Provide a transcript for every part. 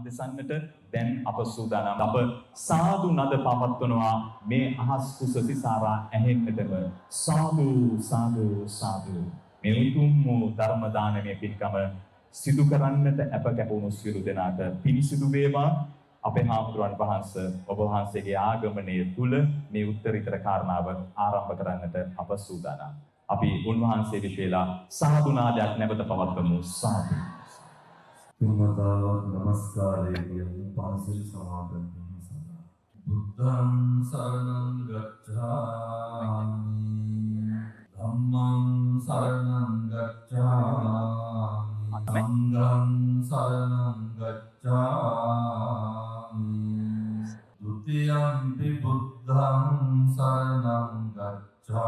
දෙසන්නට දැන් අප සූදානම්. අප සාදු නද පවත්වනවා මේ අහස් කුස සිසාරා ඇහෙන්නටම. සාදු සාදු සාදු. මේ උතුම් වූ ධර්ම දානමය පින්කම සිදු කරන්නට අප කැපවුණු සියලු දෙනාට පිණිසිදු වේවා. අපේ හාමුදුරුවන් වහන්සේ ඔබ වහන්සේගේ ආගමනයේ තුල මේ උත්තරීතර කාරණාව ආරම්භ කරන්නට අප සූදානම්. අපි උන්වහන්සේ විශ්ේලා සාදු නාදයක් නැවත පවත්වමු. සාදු. තුමතාවක් නමස්කාරය කියමු පන්සල් සමාදන් වීම සඳහා. බුද්ධං සරණං ගච්ඡාමි. ධම්මං සරණං ගච්ඡාමි. සංඝං සරණං ගච්ඡාමි. ဒုတိယံ පි බුද්ධං සරණං ගච්ඡාමි.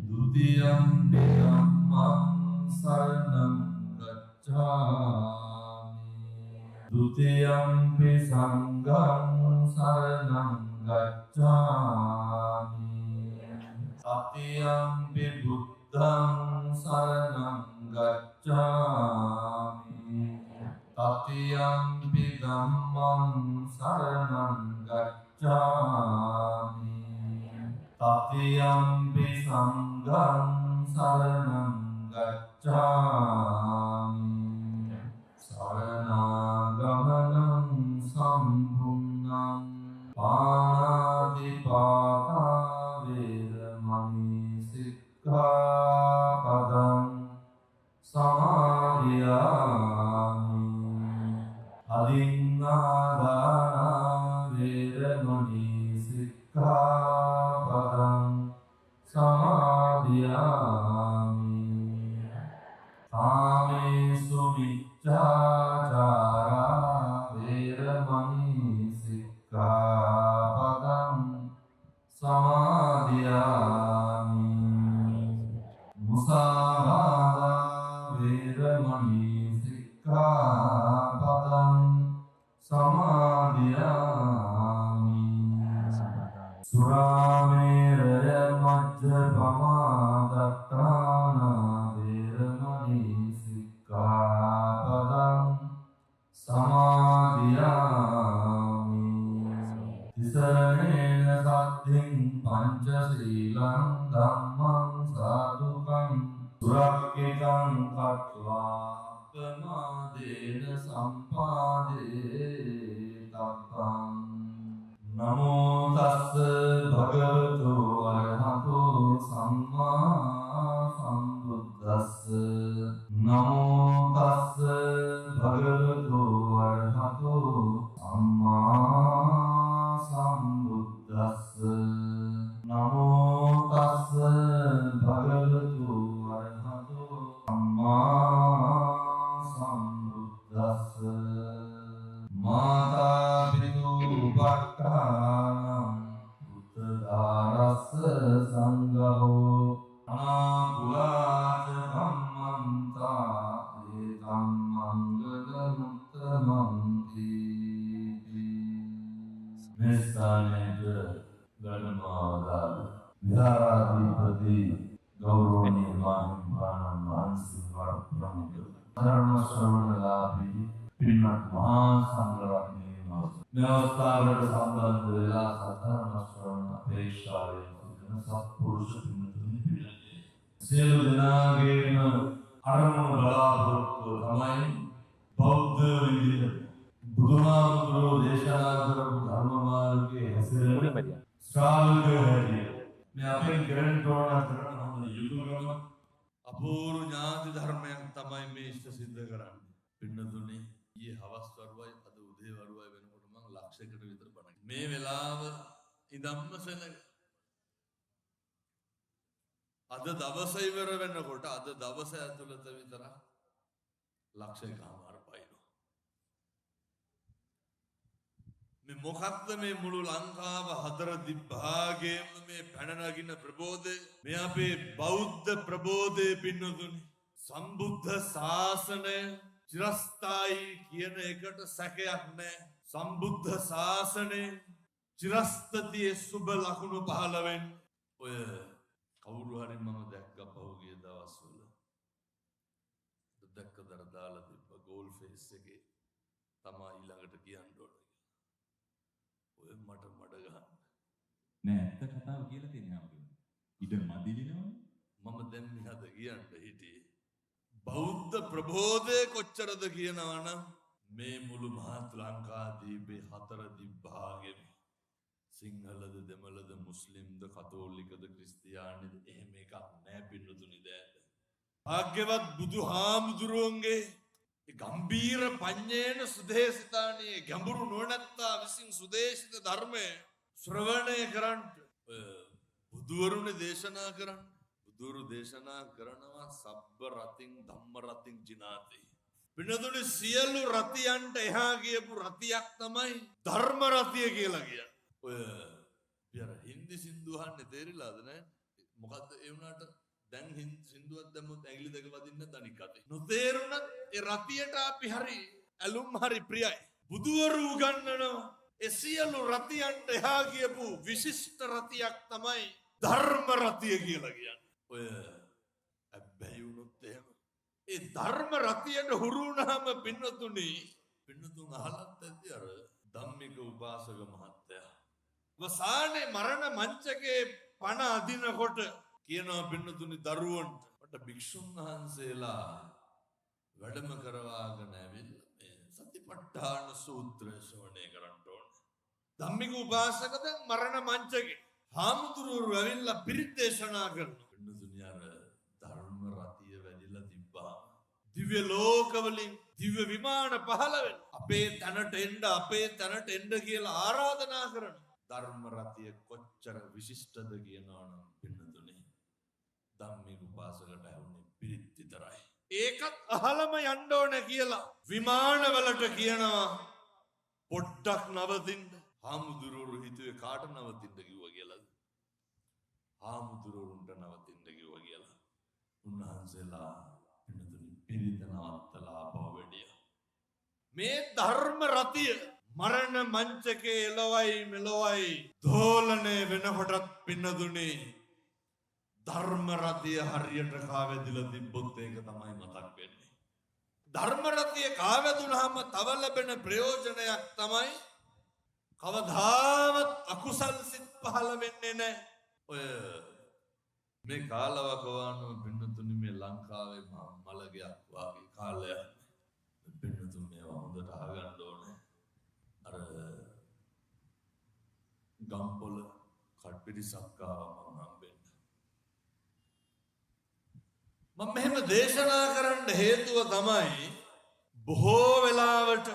ဒုတိယံ පි ධම්මං සරණං ගච්ඡාමි. ဒုတိယံ පි සංඝං සරණං ගච්ඡාමි. တတိယံ පි බුද්ධං සරණං ගච්ඡාමි. တတိယံ පි ධම්මං සරණං ගච්ඡාමි. တတိယံ පි සංඝං සරණං ගච්ඡාමි. සරණාගමනං සම්පුන්නං පාණාතිපාතා වේරමණී සික්ඛාපදං සමාදියාමි. අදින්නාදාන වේරමණී සික්ඛාපදං සමාදියාමි. කාමේසු මිච්ඡාචාරා වේරමණී සික්ඛාපදං සමාදියාමි. මුසාවාදා වේරමණී සික්ඛාපදං සමාදියාමි. සුරාමේරය මජ්ජපමාදත්තානා වේරමණී සික්ඛාපදං සමාදියාමි. තිසරණේන සද්ධින් පංචශීලං ධම්මං සාදුකං සුරක්ඛිතං කତ୍වා ප්‍රමාදේන සම්පාදේ තප්පං. නමෝ තස්ස භගවතු අරහතෝ සම්මා සම්බුද්දස්ස. නමෝ තස්ස භගවතු අරහතෝ සම්මා සම්බුද්දස්ස. නමෝ තස්ස භගවතු අරහතෝ සම්මා සම්බුද්දස්ස. මාතා පිතු උපක්ඛානං උත්තරාරස්ස සංඝෝ අනාගුලාච ධම්මන්තා ඒතං මංගල මුත්තමන්ති. මේ ස්ථානයේද ගණමාදාල විහාරාධිපති ගෞරවනීය මහින්දානන් වහන්සේ වරප්‍රමුඛ ධර්ම ශ්‍රවණලාභී පින්වත් මහා සංඝරත්නයේ මේ අවස්ථාවට සම්බන්ධ වෙලා සතරම ශ්‍රවණ අපේක්ෂාවෙන් සිටින සත්පුරුෂ පින්තුනි පිළිගන්නේ. සියලු දෙනාගේම අරමුණ බලාපොරොත්තුව තමයි බෞද්ධ විදිහට බුදුහාමුදුරුවෝ දේශනා කරපු ධර්ම මාර්ගයේ හැසිරෙන ශ්‍රාවක හැටියට මේ අපෙන් කරන්න ඕන කරන හොඳ යුතුයකම අපූර්ව ඥාති ධර්මයක් තමයි මේ ඉෂ්ට සිද්ධ කරන්නේ. පින්නතුනි ඊයේ හවස් වරුවයි අද උදේ වරුවයි වෙනකොට මම ලක්ෂයකට විතර බණ මේ වෙලාව ඉඳන්ම සෙනග අද දවස ඉවර වෙනකොට අද දවස ඇතුළත විතර ලක්ෂයකමාර පයින්නවා. මේ මොකක්ද මේ මුළු ලංකාව හතර දිභාගයේම මේ පැන නගින ප්‍රබෝධය? මේ අපේ බෞද්ධ ප්‍රබෝධයේ පින්නතුනි සම්බුද්ධ ශාසනය චිරස්ථායි කියන එකට සැකයක් නැහැ. සම්බුද්ධ ශාසනයේ චිරස්ථතියේ සුබ ලකුණු පහළ වෙන්නේ ඔය කවුරු හරි මම දැක්ක පහුගිය දවස්වල දැක්ක දර දාලා තිබ්බා. ගෝල් ෆේස් එකේ තමා ඊළඟට කියන්න ඕන කියලා. ඔය මට මඩ ගන්න. නෑ ඇත්ත කතාව කියලා තියෙනවා හම්බුනේ. ඉඩ මදිලිනවනේ. මම දැන් මෙහාද කියන්න හිටියේ. බෞද්ධ ප්‍රබෝධය කොච්චරද කියනවනම් මේ මුළු මහත් ලංකාදීපේ 4 දිග්භාගෙම සිංහලද දෙමළද මුස්ලිම්ද කතෝලිකද ක්‍රිස්තියානිද එහෙම එකක් නෑ පින්නතුනි දැන්. භාග්‍යවත් බුදුහාමුදුරුවන්ගේ ගම්බීර පඤ්ඤේන සුදේශිතානී ගැඹුරු නුවණැත්තා විසින් සුදේශිත ධර්මය ශ්‍රවණය කරන්ට බුදුවරුනේ දේශනා කරන්න. බුදුරු දේශනා කරනවා සබ්බ රතින් ධම්ම රතින් ජිනාති. පින්නතුනි සියලු රතියන්ට එහා ගියපු රතියක් තමයි ධර්ම රතිය කියලා කියන්නේ. ඔය පියර හින්දි සින්දු අහන්නේ තේරිලාද නෑ? මොකද්ද ඒ වුණාට දැන් සින්දුවක් දැම්මොත් ඇඟිලි දෙක වදින්න දණික් අතේ. නොතේරුණත් ඒ රතියට අපි හරි ඇලුම් හරි ප්‍රියයි. බුදුවරු උගන්වනවා ඒ සියලු රතියන්ට එහා ගියපු විශිෂ්ට රතියක් තමයි ධර්ම රතිය කියලා කියන්නේ. ඔය අබ්බැහි වුණොත් එහෙම ඒ ධර්ම රතියට හුරු වුණාම පින්නතුනි පින්නතුන් අහලත් ඇති අර ධම්මික උපාසක මහත්තයා වසානේ මරණ මංචකේ පණ අදිනකොට කියනවා පින්නතුනි දරුවන්ට මට භික්ෂුන් වහන්සේලා වැඩම කරවාගෙන ඇවිල්ලා මේ සතිපට්ඨාන සූත්‍රය ශ්‍රවණය කරන්න ඕන. ධම්මික උපාසක දැන් මරණ මංචකේ හාමුදුරුවෝ ඇවිල්ලා පිරිත් දේශනා කරනවා. පින්නතුනි අර ධර්ම රතිය වැඩිලා තිබ්බා. දිව්‍ය ලෝකවලින් දිව්‍ය විමාන පහළ වෙන අපේ තැනට එන්න කියලා ආරාධනා කරනවා. ධර්ම රතිය කොච්චර විශිෂ්ටද කියනවනම් පින්නතුනි ධම්මික උපාසකට ඇහුනේ පිරිත් විතරයි. ඒකත් අහලම යන්න ඕන කියලා විමානවලට කියනවා පොට්ටක් නවතින්න. හාමුදුරුවෝ හිතුවේ කාට නවතින්න කිව්වා කියලාද? හාමුදුරුවන්ට නවතින්න කිව්වා කියලා. උන්වහන්සේලා පින්නතුනි පිරිත නවත්තලා ආපහු වැඩියා. මේ ධර්ම රතිය මරණ මංචකේ එළවයි මෙලොවයි දෝලණය වෙනකොටත් පින්නතුනි ධර්ම රතිය හරියට කාවැදිලා තිබ්බොත් ඒක තමයි මතක් වෙන්නේ. ධර්ම රතිය කාවැදුනහම තව ලැබෙන ප්‍රයෝජනයක් තමයි කවදාවත් අකුසල් සිත් පහළ වෙන්නේ නැහැ. ඔය මේ කාලවකවානුව පින්නතුනි මේ ලංකාවේ මලගයක් වාගේ කාලයක් පින්නතුන් මේවා හොඳට අහගන්න ඕනේ. අර ගම්පොල කට්පිරිසක් ආවා මම හම්බෙන්න. මම මෙහෙම දේශනා කරන්න හේතුව තමයි බොහෝ වෙලාවට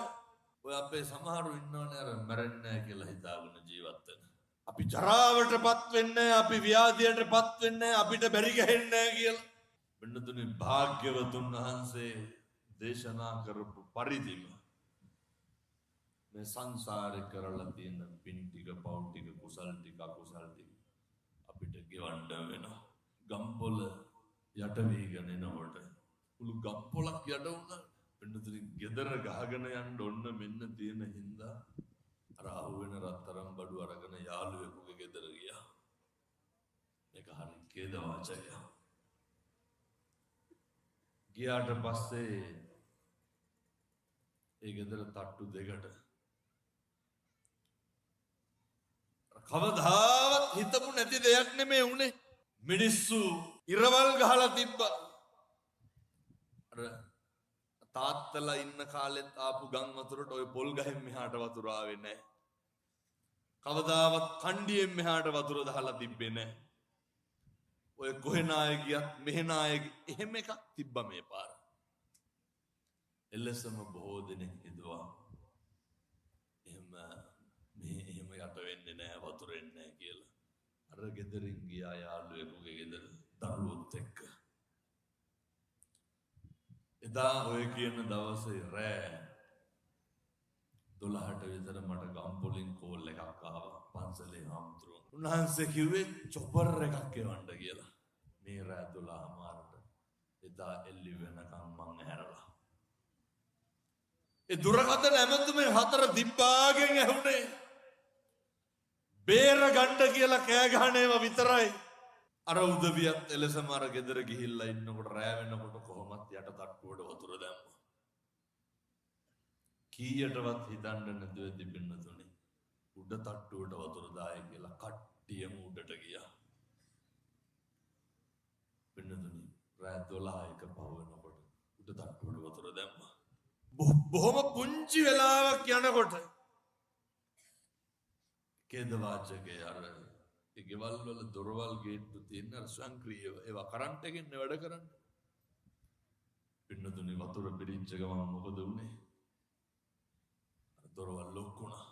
ඔය අපේ සමහරු ඉන්නවනේ අර මැරෙන්නේ නැහැ කියලා හිතාගෙන ජීවත් වෙන. අපි ජරාවටපත් වෙන්නේ නැහැ, අපි ව්‍යාධියටපත් වෙන්නේ නැහැ, අපිට බැරි ගහන්නේ නැහැ කියලා. පින්නතුනි භාග්‍යවතුන් වහන්සේ දේශනා කරපු පරිදිම මේ සංසාරේ කරලා තියෙන පින් ටික පව් ටික කුසල් ටික අකුසල් ටික අපිට ගෙවන්න වෙනවා. ගම්පොල යට වීගෙන එනකොට මුළු ගම්පොලක් යට වුණා. පින්නතුනි ගෙදර ගහගෙන යන්න ඔන්න මෙන්න තියෙන හින්දා අර අහුවෙන රත්තරන් බඩු අරගෙන යාළුවෙකුගේ ගෙදර ගියා. මේක හරි ඛේද වාචකයක්. ගියාට පස්සේ ඒ ගෙදර තට්ටු දෙකට කවදාවත් හිතපු නැති දෙයක් නෙමෙයි උනේ. මිනිස්සු ඉරවල් ගහලා තිබ්බා. අර තාත්තලා ඉන්න කාලෙත් ආපු ගම් වතුරට ඔය පොල් ගහෙන් මෙහාට වතුර ආවේ නැහැ. කවදාවත් කණ්ඩියෙන් මෙහාට වතුර දාලා තිබ්බේ නැහැ. ඔය කොහෙනාය ගියත් මෙහෙනාය එහෙම එකක් තිබ්බා මේ පාර. එලෙසම බොහෝ දෙනෙක් හිතුවා එහෙම යට වෙන්නේ නැහැ වතුර එන්නේ නැහැ කියලා. අර ගෙදරින් ගියා යාළුවෙකුගේ ගෙදර දරුවොත් එක්ක. එදා ඔය කියන දවසේ රෑ 12ට විතර මට ගම්පොලින් කෝල් එකක් ආවා පන්සලේ හාමුදුරුවෝ. උන්වහන්සේ කිව්වේ චොපර් එකක් එවන්න කියලා. මේ රෑ 12:00ට එදා එල්ලි වෙනකම් මං ඇහැරලා. ඒ දුරකථන ඇමතුමේ 4 දිබ්බාගෙන් ඇහුනේ. බේර ගන්න කියලා කෑ ගහනේව විතරයි. අර උදවියත් එලෙසම අර ගෙදර ගිහිල්ලා ඉන්නකොට රෑ වෙනකොට කොහොමත් යට තට්ටුවට වතුර දැම්මා. කීයටවත් හිතන්න නැතුව ඇති පින්නතුනි. උඩ තට්ටුවට වතුර දායි කියලා කට්ටියම උඩට ගියා. පින්නතුනි රෑ 12ක පහ වෙනකොට උඩ තට්ටුවට වතුර දැම්මා. බොහොම පුංචි වෙලාවක් යනකොට කේද වාචකේ අර ඒ ගෙවල් වල දොරවල් ගේට්ටු තියෙන අර ස්වයංක්‍රීයව ඒවා කරන්ට් එකෙන් වැඩ කරන්නේ. පින්නතුනි වතුර පිරිච්ච ගමන් මොකද වුනේ? දොරවල් ලොක්කුණා.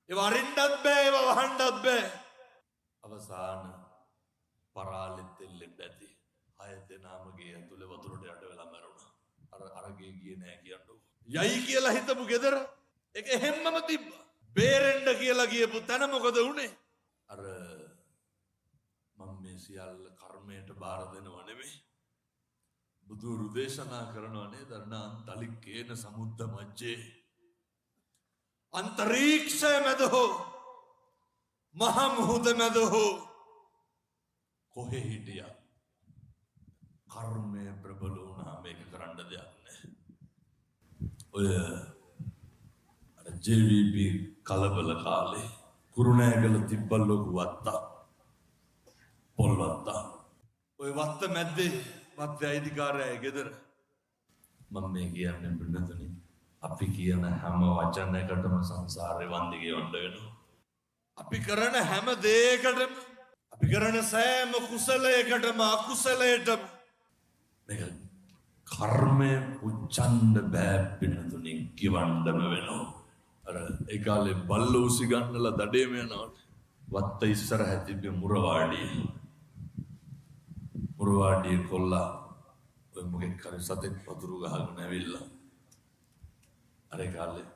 ඒවා අරින්නත් බෑ, ඒවා වහන්නත් බෑ. අවසාන පරාලෙත් එල්ලෙන්න ඇති. 6 දෙනාම ගේ ඇතුලේ වතුරට යට වෙලා මැරුණා. අර ගේ ගියේ නෑ කියන්නකො. යයි කියලා හිතපු ගෙදර ඒක එහෙම්මම තිබ්බා. බේරෙන්න කියලා ගියපු තැන මොකද වුනේ? අර මම මේ සියල්ල කර්මයට බාර දෙනව නෙමෙයි. බුදුරු දේශනා කරනවා නේද? අන්තලික්කේන සමුද්ද මජ්ජේ अंतरिक्ष में हो महामुहूर्त में हो कोहे हिटिया कर्म में प्रबलो नाम एक करंड दिया ने ඔය JVP කලබල කාලේ කුරුණෑගල තිබ්බල්ලෝක වත්තා පොල් වත්තා ඔය වත්ත මැද්දේ වත්තේ අයිතිකාරයයි ගෙදර මම මේ කියන්නේ බින්නතුනි අපි කියන හැම වචනයකටම සංසාරේ වන්දි ගෙවන්න වෙනවා. අපි කරන හැම දෙයකටම අපි කරන සෑම කුසලයකටම අකුසලයටම මේක කර්මය උච්චන්න බෑ පින්නතුනි කිවන්නම වෙනවා. අර ඒ කාලේ බල්ලෝ උසි ගන්නලා දඩේම යනවට වත්ත ඉස්සරහ තිබ්බේ මුරවාඩිය කොල්ලා ඔය මොකෙක් හරි සතෙක් වතුරු ගහගෙන ඇවිල්ලා අර කාලේ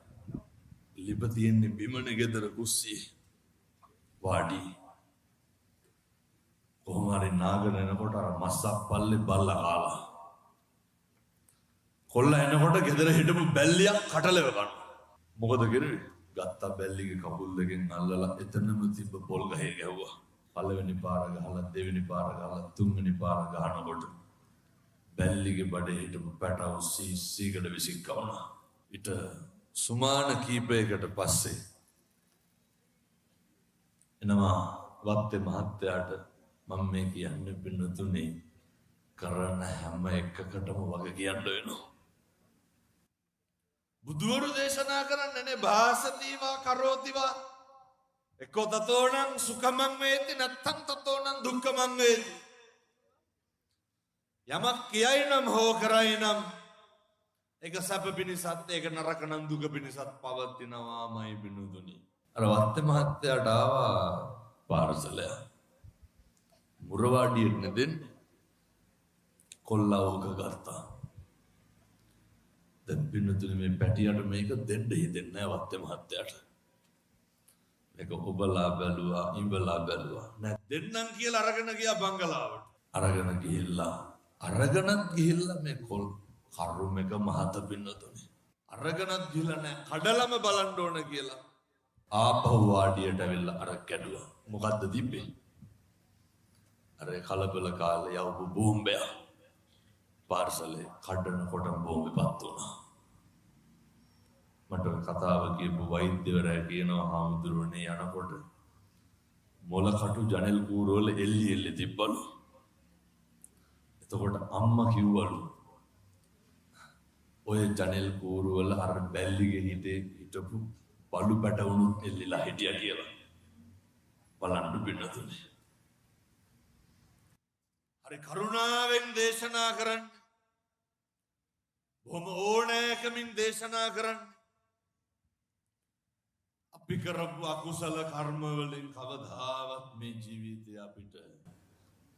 ලිප තියෙන්නේ බිමනේ ගෙදර කුස්සියේ වාඩි කොහොම හරි නාගන එනකොට අර මස්සක් පල්ලේ බල්ලා කාලා කොල්ලා එනකොට ගෙදර හිටපු බැල්ලියක් කටලෙව ගන්නවා. මොකද කිරුවේ? ගත්තා බැල්ලිගේ කකුල් දෙකෙන් අල්ලලා එතනම තිබ්බ පොල් ගහේ ගැහුවා. පළවෙනි පාර ගහලා දෙවෙනි පාර ගහලා තුන්වෙනි පාර ගහනකොට බැල්ලිගේ බඩේ හිටපු පැටව සීගඩ විසිකවනවා. ඊට සුමාන කීපයකට පස්සේ එනවා වත්තේ මහත්තයාට මම මේ කියන්නේ පින්නතුනේ කරන හැම එකකටම වග කියන්න වෙනවා. බුදුවරු දේශනා කරන්නේ භාසතිවා කරෝතිවා එක්කෝ තතෝණං සුඛමං වේති නැත්තං තතෝණං දුක්ඛමං වේති. යමක් කියයි නම් හෝ කරයි නම් ඒක සැප පිණිසත් ඒක නරක නම් දුක පිණිසත් පවතිනවාමයි පිණුදුනි. අර වත්තේ මහත්තයාට ආවා පාර්සලය. මුරවාඩියට නෙදෙන්නේ. කොල්ලා ඕක ගත්තා. දැන් පිණුදුනි මේ පැටියට මේක දෙන්න හිතෙන්නේ නැහැ වත්තේ මහත්තයාට. මේක ඔබලා බැලුවා ඉඹලා බැලුවා. නෑ දෙන්නම් කියලා අරගෙන ගියා බංගලාවට. අරගෙනත් ගිහිල්ලා මේ කොල් කරුමක මහත පින්නතුනි. අරගෙනත් ගිහිල්ලා නෑ කඩලම බලන්න ඕන කියලා. ආපහු වාඩියට ඇවිල්ලා අර කැඩුවා. මොකද්ද තිබ්බේ? අර කලබල කාලේ යවපු බෝම්බය. පාර්සලේ කඩනකොට බෝම්බෙපත් වුණා. මට කතාව කියපු වෛද්‍යවරයා කියනවා හාමුදුරුවනේ යනකොට මොළ කටු ජනෙල් කූරවල එල්ලි තිබ්බලු. එතකොට අම්මා කිව්වලු ඔය ජනෙල් කූරවල අර බැල්ලිගේ හිටපු බලු පැටවුණුත් එල්ලිලා හිටියා කියලා. බලන්න පින්නතුනේ. හරි කරුණාවෙන් දේශනා කරන්න. බොහොම ඕනෑකමින් දේශනා කරන්න. අපි කරපු අකුසල කර්ම වලින් කවදාවත් මේ ජීවිතය අපිට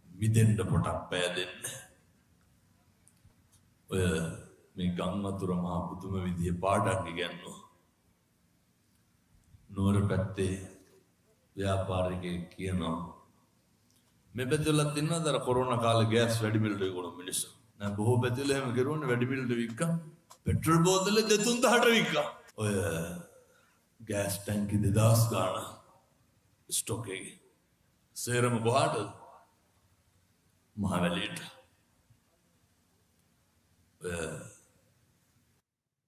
මිදෙන්න පොටක් පෑදෙන්නේ. ඔය මේ ගංවතුර මහ පුදුම විදිහේ පාඩම් ඉගෙනුවා. නුවර පැත්තේ ව්‍යාපාරිකයෙක් කියනවා මේ පැත්තවල තින්නද අර කොරෝනා කාලේ ගෑස් වැඩි මිලට විකුණු මිනිස්සු. නෑ බොහෝ පැතිවල එහෙම කරුවනේ වැඩි මිලට වික්කා. පෙට්‍රල් බෝතලෙ 2-3ට වික්කා. ඔය ගෑස් ටැංකි 2000 ගාන ස්ටොක් එකේ. සේරම කොහාටද? මහවැලියට.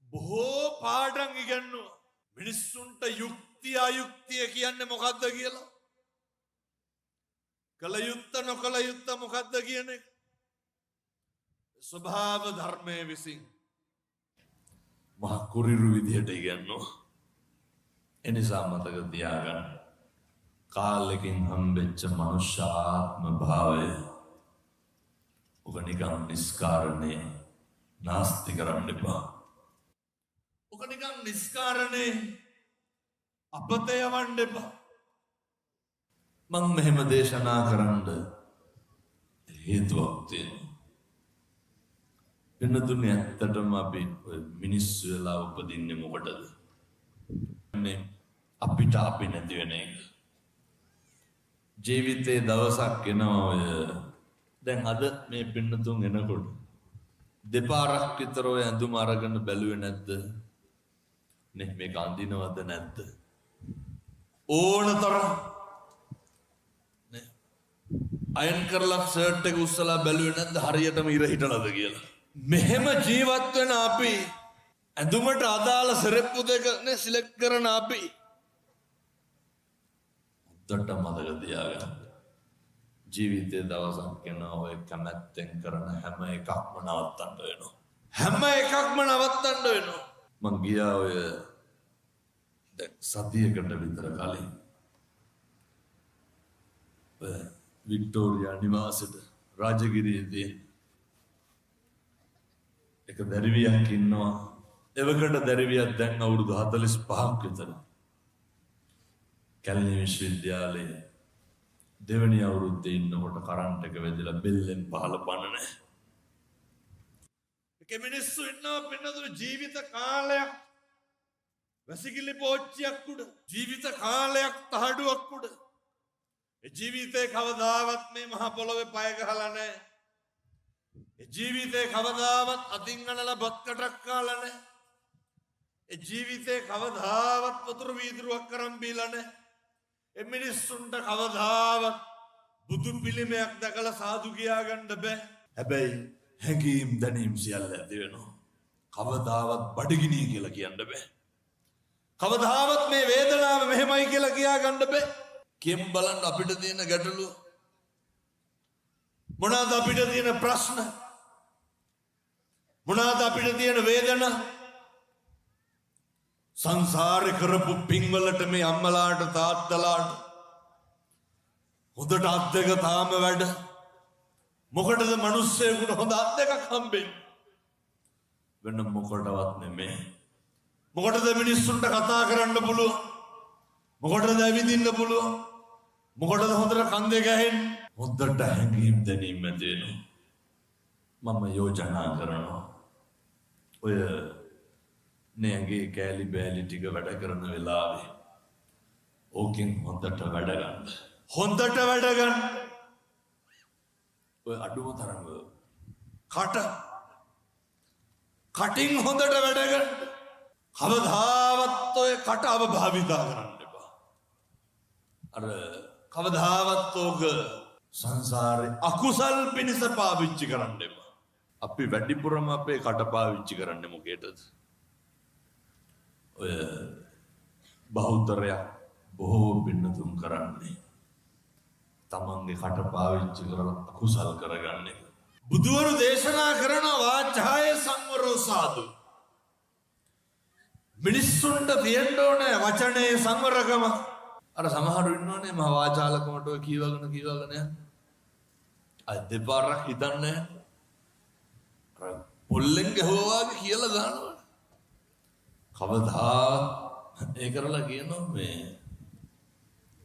බොහෝ පාඩම් ඉගෙනුවා. මිනිස්සුන්ට යුක්තිය අයුක්තිය කියන්නේ මොකද්ද කියලා. කල යුත්ත නොකල යුත්ත මොකද්ද කියන එක. ස්වභාව ධර්මයේ විසින් මහ කුරිරු විදිහට ඉගෙනුවා. එනිසා මතක තියාගන්න. කාලෙකින් හම්බෙච්ච මනුෂ්‍ය ආත්ම භාවය ඔක නිකන් නිස්කාරණේ නාස්ති කරන්න එපා. ඔක නිකන් නිස්කාරණේ අපතේ යවන්න එපා. මං මෙහෙම දේශනා කරන්න හේතුවක් තියෙනවා. වෙනතුනේ ඇත්තටම අපි මිනිස්සු වෙලා උපදින්නේ මොකටද? අපිට අපි නැති වෙන එක. ජීවිතේ දවසක් එනවා ඔය දැන් අද මේ පින්නතුන් එනකොට දෙපාරක් විතර ඔය ඇඳුම අරගෙන බැලුවේ නැද්ද? නේ මේක අඳිනවද නැද්ද? ඕනතරම් නේ අයන් කරලා ෂර්ට් එක උස්සලා බැලුවේ නැද්ද හරියටම ඉර හිටලාද කියලා? මෙහෙම ජීවත් වෙන අපි ඇඳුමට අදාළ සෙරෙප්පු දෙක නේ සිලෙක්ට් කරන අපි උද්දට මතක තියාගන්න. ජීවිතේ දවසක් යනවා ඔය කැමැත්තෙන් කරන හැම එකක්ම නවත්තන්න වෙනවා. හැම එකක්ම නවත්තන්න වෙනවා. මං ගියා ඔය දැන් සතියකට විතර කලින් වික්ටෝරියා නිවාසෙට රාජගිරියේදී එක දැරිවියක් ඉන්නවා. එවකට දැරිවියක් දැන් අවුරුදු 45ක් විතර කැලණි විශ්වවිද්‍යාලයේ දෙවැනි අවුරුද්දේ ඉන්නකොට කරන්ට් එක වැදිලා බෙල්ලෙන් පහළ පණ නැහැ. එක මිනිස්සු ඉන්නවා පින්නතුන ජීවිත කාලයක් වැසිකිලි පෝච්චියක් උඩ ජීවිත කාලයක් තහඩුවක් උඩ. ඒ ජීවිතේ කවදාවත් මේ මහ පොළොවේ පය ගහලා නැහැ. ඒ ජීවිතේ කවදාවත් අතින් අනලා බත්කටක් කාලා නැහැ. ඒ ජීවිතේ කවදාවත් වතුර වීදුරුවක් කරන් බීලා නැහැ. ඒ මිනිස්සුන්ට කවදාවත් බුදු පිළිමයක් දැකලා සාදු කියා ගන්න බෑ. හැබැයි හැඟීම් දැනීම් සියල්ල ඇති වෙනවා. කවදාවත් බඩගිනි කියලා කියන්න බෑ. කවදාවත් මේ වේදනාව මෙහෙමයි කියලා කියා ගන්න බෑ. කිම් බලන්න අපිට තියෙන ගැටලුව මොනවාද? අපිට තියෙන ප්‍රශ්න මොනවාද? අපිට තියෙන වේදනා සංසාරේ කරපු පින්වලට මේ අම්මලාට තාත්තලාට හොඳට අත් දෙක තාම වැඩ. මොකටද මිනිස්සෙකුට හොඳ අත් දෙකක් හම්බෙන්නේ? වෙන මොකටවත් නෙමෙයි. මොකටද මිනිස්සුන්ට කතා කරන්න පුළුවන්? මොකටද ඇවිදින්න පුළුවන්? මොකටද හොඳට කන්දේ ගහන්නේ? හොඳට හැංගීම් දැනීම ඇති වෙනවා. මම යෝජනා කරනවා ඔය නෑගේ කෑලි බෑලි ටික වැඩ කරන වෙලාවේ ඕකෙන් හොඳට වැඩ ගන්න. හොඳට වැඩ ගන්න. ඔය අඩුම තරම කටින් හොඳට වැඩ ගන්න. කවදාවත් ඔය කට අවභාවිතා කරන්න එපා. අර කවදාවත් ඕක සංසාරේ අකුසල් පිණිස පාවිච්චි කරන්න එපා. අපි වැඩිපුරම අපේ කට පාවිච්චි කරන්නේ මොකේද? ඔය බෞද්ධරයක් බොහෝ පින්නතුන් කරන්නේ තමන්ගේ කට පාවිච්චි කරලා අකුසල් කරගන්නේ. බුදුවරු දේශනා කරන වාචාය සංවරෝ සාදු. මිනිස්සුන්ට තියෙන්න ඕනේ වචනේ සංවරකම. අර සමහරු ඉන්නෝනේ මහ වාචාලකමට ඔය කීවගෙන අය දෙපාරක් හිතන්නේ අර පොල්ලෙන් ගහුවාගේ කියලා දානවා. කවදා ඒ කරලා කියනවා මේ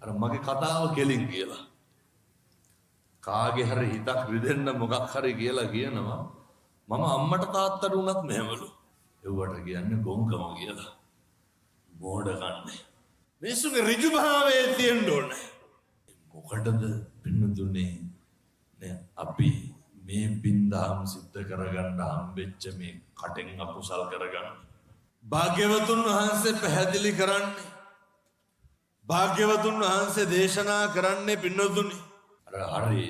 අර මගේ කතාව කෙලින් කියලා. කාගේ හරි හිතක් රිදෙන්න මොකක් හරි කියලා කියනවා. මම අම්මට තාත්තට උනත් මෙහෙමලු. එව්වට කියන්නේ ගොංකම කියලා. මෝඩ කන්නේ. මිනිස්සුගේ ඍජු භාවයේ තියෙන්න ඕනේ. මොකටද පින්නතුනේ නේ අපි මේ බින්දාම් සිද්ධ කරගන්න හම්බෙච්ච මේ කටෙන් අකුසල් කරගන්න. භාග්‍යවතුන් වහන්සේ පැහැදිලි කරන්නේ භාග්‍යවතුන් වහන්සේ දේශනා කරන්නේ පින්නතුනි අර හරි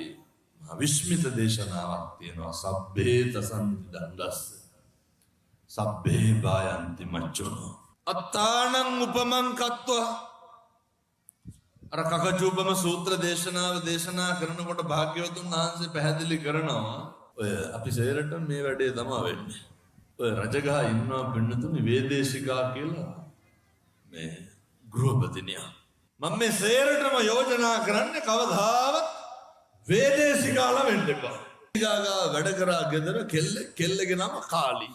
විස්මිත දේශනාවක් තියෙනවා. සබ්බේත සම්දණ්ඩස්ස සබ්බේ බායන්ති මච්චුනෝ අත්තානං උපමං කତ୍වා අර කකචූපම සූත්‍ර දේශනාව දේශනා කරනකොට භාග්‍යවතුන් වහන්සේ පැහැදිලි කරනවා ඔය අපි සේරට මේ වැඩේ තමයි වෙන්නේ. ඔය රජගහ ඉන්නවා පින්නතුනි වේදේශිකා කියලා මේ ගෘහපතිනියා. මම මේ සේරටම යෝජනා කරන්නේ කවදාවත් වේදේශිකාලා වෙන්න එපා. ගාගා වැඩ කරා ගෙදර කෙල්ලගේ නම කාලි.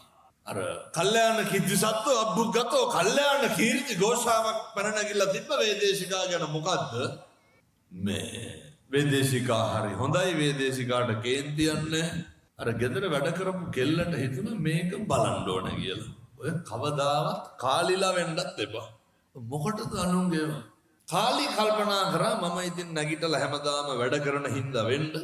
අර කල්යාණ කිද්දිසත්ව අබ්බුග්ගතෝ කල්යාණ කීර්ති ഘോഷාවක් පැන නැගිලා තිබ්බ වේදේශිකා ගැන මොකද්ද මේ වේදේශිකා හරි හොඳයි වේදේශිකාට කේන්ති යන්නේ අර ගෙදර වැඩ කරපු කෙල්ලට හිතුණා මේක බලන්න ඕන කියලා. ඔය කවදාවත් කාලිලා වෙන්නත් එපා. මොකටද අනුන්ගේ කාලි කල්පනා කරා මම ඉතින් නැගිටලා හැමදාම වැඩ කරන හින්දා වෙන්න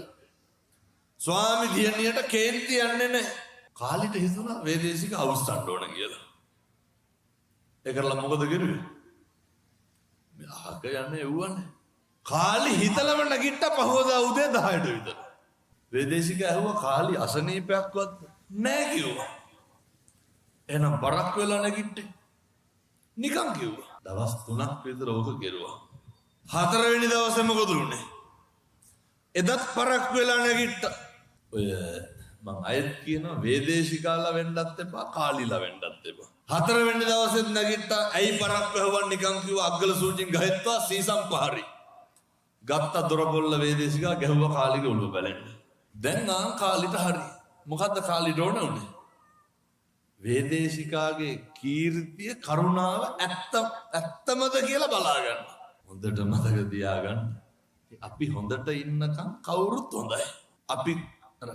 ස්වාමි දියණියට කේන්ති යන්නේ නැහැ. කාලිට හිතුණා වේදේශික අවුස්සන්න ඕන කියලා. ඒ කරලා මොකද කරුවේ? මේ අහක යන්නේ එව්වනේ. කාලි හිතලම නැගිට්ට පහවදා උදේ 10ට විතර. වේදේශික ඇහුවා කාලි අසනීපයක්වත් නැහැ කිව්වා. එහෙනම් බරක් වෙලා නැගිට්ටේ. නිකන් කිව්වා. දවස් 3ක් විතර ඕක කෙරුවා. 4 වෙනි දවසේ මොකද උනේ? එදත් පරක් වෙලා නැගිට්ටා. ඔය මං අයත් කියනවා වේදේශිකාලා වෙන්නත් එපා කාලිලා වෙන්නත් එපා. 4 වෙනි දවසෙත් නැගිට්ටා. ඇයි පරක් වැහුවන් නිකන් කිව්වා අග්ගල සූචින් ගහත්වා සීසම් පහරි. ගත්ත දොරපොල්ල වේදේශිකා ගැහුවා කාලිගේ ඔළුව බැලෙන්න. දැන් කාලිට හරි. මොකද්ද කාලිට ඕන උනේ? වේදේශිකාගේ කීර්තිය කරුණාව ඇත්තමද කියලා බලා ගන්න. හොඳට මතක තියාගන්න. අපි හොඳට ඉන්නකම් කවුරුත් හොඳයි. අපි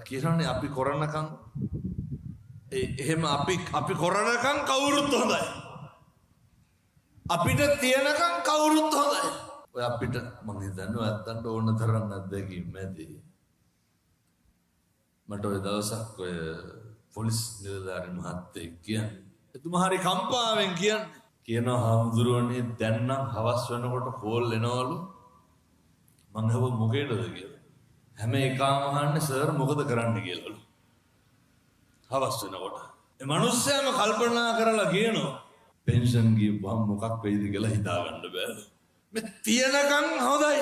කියන්නේ අපි කරනකම් එහෙම අපි කරනකම් කවුරුත් හොඳයි. අපිට තියනකම් කවුරුත් හොඳයි. ඔය අපිට මම හිතන්නේ ඇත්තන්ට ඕන තරම් අත්දැකීම් ඇති. මට ඔය දවසක් ඔය පොලිස් නිලධාරි මහත්තයෙක් කියන්නේ එතුමා හරි කම්පාවෙන් කියනවා හාමුදුරුවනේ දැන් නම් හවස් වෙනකොට කෝල් එනවලු මං හව මොකේද කියලා හැම එකාම අහන්නේ සර් මොකද කරන්න කියලාලු හවස් වෙනකොට ඒ මිනිස්සයාම කල්පනා කරලා කියනවා පෙන්ෂන් ගියපුවම මොකක් වෙයිද කියලා හිතා ගන්න බෑ මේ තියනකම් හොඳයි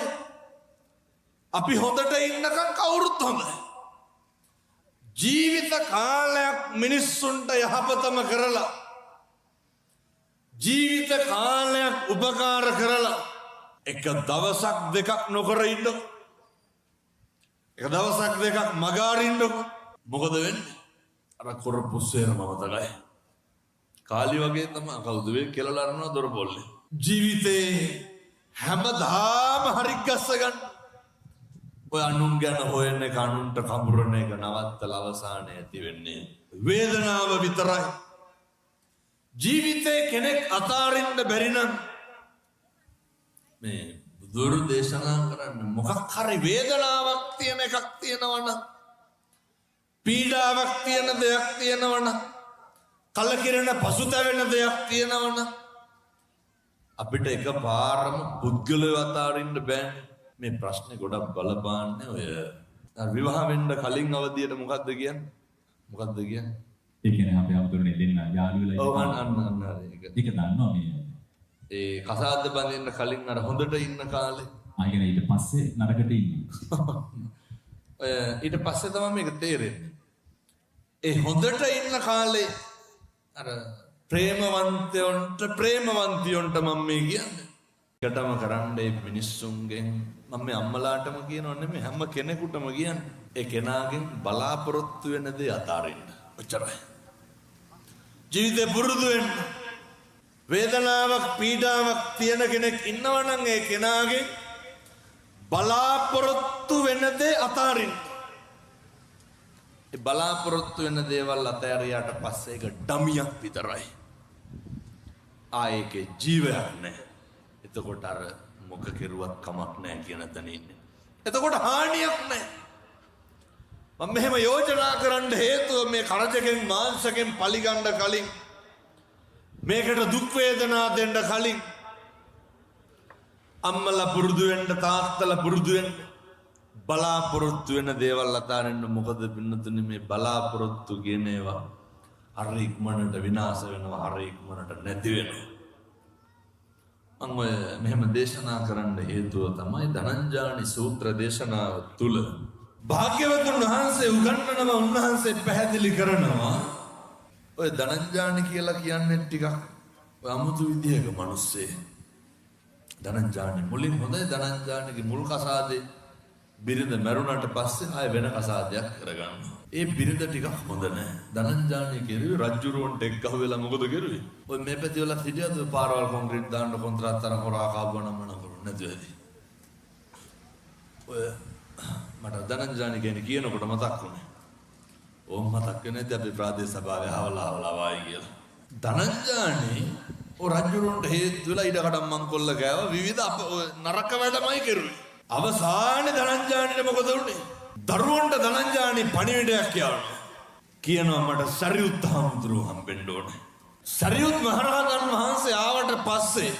අපි හොඳට ඉන්නකම් කවුරුත් හොඳයි ජීවිත කාලයක් මිනිස්සුන්ට යහපතම කරලා ජීවිත කාලයක් උපකාර කරලා එක දවසක් දෙකක් නොකර ඉන්නකො එක දවසක් දෙකක් මගාරින්නකො මොකද වෙන්නේ අර කරපු සේරම මතකයි කාලි වගේ තමයි කවුද වෙ කියලා අරනවා දොරපොල්ලේ ජීවිතේ හැමදාම හරි ගස්ස ගන්න ඔය අනුන් ගැන හොයන්නේ කනුන්ට කඹරන එක නවත්තලා අවසානයේ ඇති වෙන්නේ වේදනාව විතරයි. ජීවිතේ කෙනෙක් අතාරින්න බැරි නම් මේ බුදුරු දේශනා කරන්නේ මොකක් හරි වේදනාවක් තියෙන එකක් තියෙනවනම් පීඩාවක් තියෙන දෙයක් තියෙනවනම් කලකිරෙන පසුතැවෙන දෙයක් තියෙනවනම් අපිට එකපාරම පුද්ගලව අතාරින්න බෑනේ. මේ ප්‍රශ්නේ ගොඩක් බලපාන්නේ ඔය විවාහ වෙන්න කලින් අවදියට මොකද්ද කියන්නේ? මොකද්ද කියන්නේ? ඒ කියන්නේ අපි අමුතුනේ දෙන්න යාළුවලා ඔව් අන්න හරි ඒක දන්නවා මේ ඒ කසාද බඳින්න කලින් අර හොඳට ඉන්න කාලේ ආයෙත් ඊට පස්සේ නරකට ඉන්නේ. ඔය ඊට පස්සේ තමයි මේක තේරෙන්නේ. ඒ හොඳට ඉන්න කාලේ අර ප්‍රේමවන්තියොන්ට මම මේ කියන්නේ. එකටම කරන්නේ මිනිස්සුන්ගෙන් මම මේ අම්මලාටම කියනව නෙමෙයි හැම කෙනෙකුටම කියන්නේ. ඒ කෙනාගෙන් බලාපොරොත්තු වෙන දේ අතාරින්න. ඔච්චරයි. ජීවිතේ පුරුදු වෙන්න. වේදනාවක් පීඩාවක් තියෙන කෙනෙක් ඉන්නවා නම් ඒ කෙනාගෙන් බලාපොරොත්තු වෙන දේ අතාරින්න. ඒ බලාපොරොත්තු වෙන දේවල් අතෑරියාට පස්සේ ඒක ඩමියක් විතරයි. ආයේකේ ජීවයක් නැහැ. එතකොට අර මොක කෙරුවත් කමක් නැහැ කියන තැන ඉන්නේ. එතකොට හානියක් නැහැ. මම මෙහෙම යෝජනා කරන්න හේතුව මේ කරජකෙන් මාංශකෙන් පලිගන්න කලින් මේකට දුක් වේදනා දෙන්න කලින් අම්මලා පුරුදු වෙන්න තාත්තලා පුරුදු වෙන්න බලාපොරොත්තු වෙන දේවල් අතාරින්න මොකද පින්නතුනේ මේ බලාපොරොත්තු කියන ඒවා හරි ඉක්මනට විනාශ වෙනවා, හරි ඉක්මනට නැති වෙනවා. මම මෙහෙම දේශනා කරන්න හේතුව තමයි ධනංජානි සූත්‍ර දේශනාව තුල භාග්‍යවතුන් වහන්සේ උගන්වනවා, උන්වහන්සේ පැහැදිලි කරනවා ඔය ධනංජානි කියලා කියන්නේ ටිකක් අමුතු විදිහක මිනිස්සේ. ධනංජානි මුලින් හොඳයි, ධනංජානිගේ මුල් කසාදේ බිරිඳ මැරුණාට පස්සේ ආය වෙන කසාදයක් කරගන්නවා. ඒ බිරිඳ ටිකක් හොඳ නැහැ. ධනංජානි කිරුවේ රජ්ජුරුවන්ට එක්ක වෙලා මොකද කරුවේ? ඔය මේ පැති වල හිටියද පාරවල් කොන්ක්‍රීට් දාන්න කොන්ත්‍රාත් තරම් හොරා කාවුවා නම් කරුනේ නැද්ද ඇති. ඔය මට ධනංජානි කියන්නේ කියනකොට මතක් වුණේ. ඕම් මතක් වෙන්නේ නැද්ද අපි ප්‍රාදේශ සභාවේ හවලා වායි කියලා. ධනංජානි ඔය රජ්ජුරුවන්ට හේතු වෙලා ඊට කඩම් මංකොල්ල ගෑවා, විවිධ නරක වැඩමයි කරුවේ. අවසානයේ ධනංජානිට මොකද වුනේ? දරුවන්ට ධනංජානි පණිවිඩයක් කියනවා මට සරියුත් හාමුදුරුවෝ හම්බෙන්න ඕනේ. සරියුත් මහරහතන් වහන්සේ ආවට පස්සේ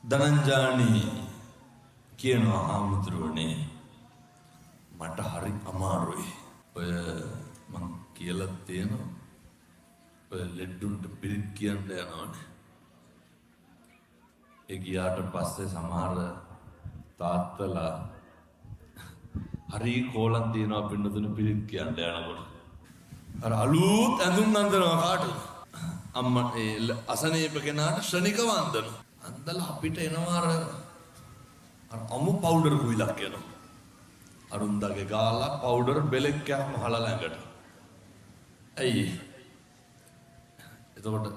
ධනංජානි කියනවා හාමුදුරුවනේ මට හරි අමාරුයි. ඔය මං කියලා තියෙනවා ඔය ලෙඩුන්ට පිළිත් කියන්න යනවානේ. ඒ ගියාට පස්සේ සමහර තාත්තලා හරි කෝලම් තියනවා පින්නතුනේ පිළිත් කියන්න යනකොට. අර අලුත් ඇඳුම් අඳිනවා කාටද? අම්මා ඒ අසනීප කෙනාට ශනික වන්දන. අන්දලා අපිට එනවා අර අමු පවුඩර් කුයිලක් එනවා. අරුන්දගේ ගාලා පවුඩර් බෙලෙක් කෑම හලලා ළඟට. ඇයි? එතකොට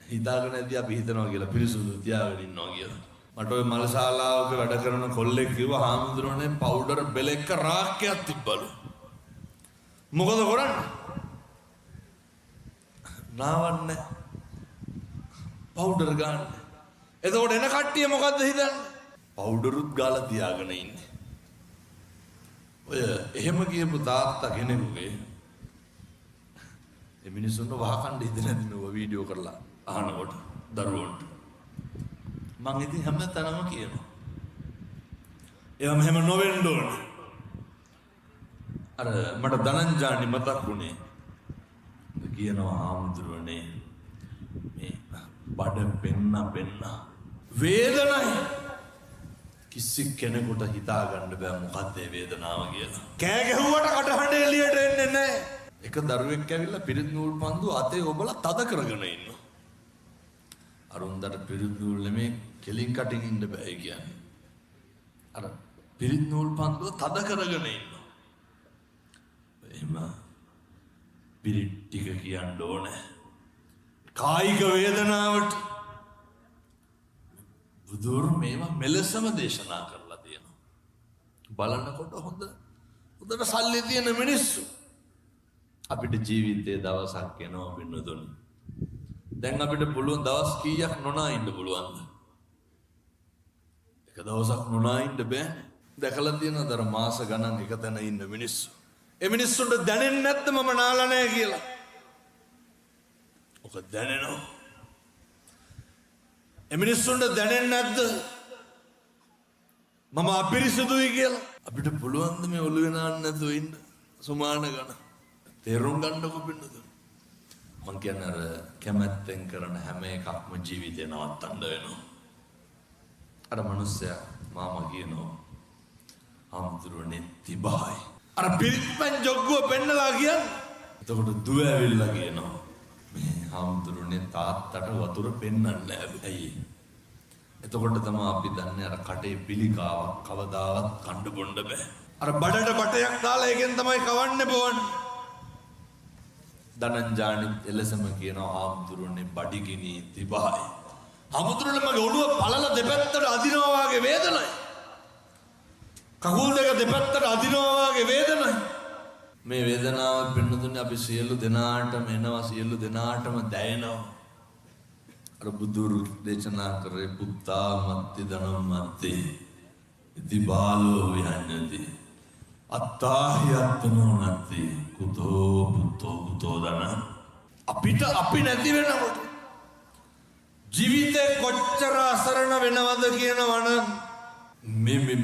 හිතාගෙන ඇද්දි අපි හිතනවා කියලා පිරිසුදු තියාගෙන ඉන්නවා කියලා. මට ඔය මල්ශාලාවක වැඩ කරන කොල්ලෙක් කිව්වා හාමුදුරනේ පවුඩර් බෙලෙක්ක රාක්කයක් තිබ්බලු. මොකද කරන්නේ? නාවන්නේ පවුඩර් ගන්න. එතකොට එන කට්ටිය මොකද්ද හිතන්නේ? පවුඩරුත් ගාලා තියාගෙන ඉන්නේ. ඔය එහෙම කියපු තාත්තා කෙනෙකුගේ ඒ මිනිස්සුන්ව වහකණ්ඩ හිතන්නේ නෝ වීඩියෝ කරලා අහනකොට දරුවන්ට. මං ඉතින් හැමතැනම කියනවා. එයා මෙහෙම නොවෙන්න ඕනේ. අර මට ධනංජානි මතක් වුණේ. කියනවා හාමුදුරුවනේ මේ බඩ පෙන්න වේදනයි. කිසි කෙනෙකුට හිතා ගන්න බෑ මොකක්ද මේ වේදනාව කියලා. කෑ ගැහුවට කටහඬ එළියට එන්නේ නැහැ. එක දරුවෙක් ඇවිල්ලා පිරිත් නූල් පන්දු අතේ ඔබලා තද කරගෙන ඉන්නවා. අරුන්දට පිරිත් නූල් නෙමේ කෙලින් කටින් ඉන්න බෑ කියන්නේ. අර පිරිත් නූල් පන්දුව තද කරගෙන ඉන්නවා. එහෙම පිරිත් ටික කියන්න ඕනේ. කායික වේදනාවට බුදුරු මේවා මෙලෙසම දේශනා කරලා තියෙනවා. බලනකොට හොඳට සල්ලි තියෙන මිනිස්සු. අපිට ජීවිතයේ දවසක් එනවා පින්නතුනි. දැන් අපිට පුළුවන් දවස් කීයක් නොනා ඉන්න පුළුවන්ද? එක දවසක් නොනා ඉන්න බෑනේ. දැකලා තියෙනවද අර මාස ගණන් එක තැන ඉන්න මිනිස්සු? ඒ මිනිස්සුන්ට දැනෙන්නේ නැද්ද මම නාලා නැහැ කියලා? ඔක දැනෙනවා. ඒ මිනිස්සුන්ට දැනෙන්නේ නැද්ද මම අපිරිසුදුයි කියලා? අපිට පුළුවන් ද මේ ඔළුවේ නාන්න නැතුව ඉන්න සුමාන ගණ? තේරුම් ගන්නකො පින්නද? මං කියන්නේ අර කැමැත්තෙන් කරන හැම එකක්ම ජීවිතේ නවත්තන්න වෙනවා. අර මිනිස්සයා මාමා කියනවා හාමුදුරුවනේ තිබයි. අර පිරිත්පැන් ජොග්ගුව පෙන්නලා කියන්නේ. එතකොට දුව ඇවිල්ලා කියනවා මේ හාමුදුරුවනේ තාත්තට වතුර පෙන්නන්නේ නැහැ. ඇයි? එතකොට තමයි අපි දන්නේ අර කටේ පිළිකාවක් කවදාවත් කන්න බොන්න බෑ. අර බඩට බටයක් දාලා එකෙන් තමයි කවන්නේ බොන්නේ. ධනංජානි එලෙසම කියනවා හාමුදුරුවනේ බඩගිනි තිබයි. හාමුදුරුවනේ මගේ ඔළුව පළල දෙපැත්තට අදිනවා වගේ වේදනයි. කකුල් දෙක දෙපැත්තට අදිනවා වගේ වේදනයි. මේ වේදනාව පින්නතුනේ අපි සියලු දෙනාටම එනවා, සියලු දෙනාටම දැනෙනවා. අර බුදුරු දේශනා කරේ පුත්තා මත්ති ධනම්මත්ති ඉති බාලෝ විහඤ්ඤති අත්තාහි අත්තනෝ නත්ති කුතෝ පුතෝ ධන. අපිට අපි නැති වෙනකොට ජීවිතේ කොච්චර අසරණ වෙනවද කියනවනම්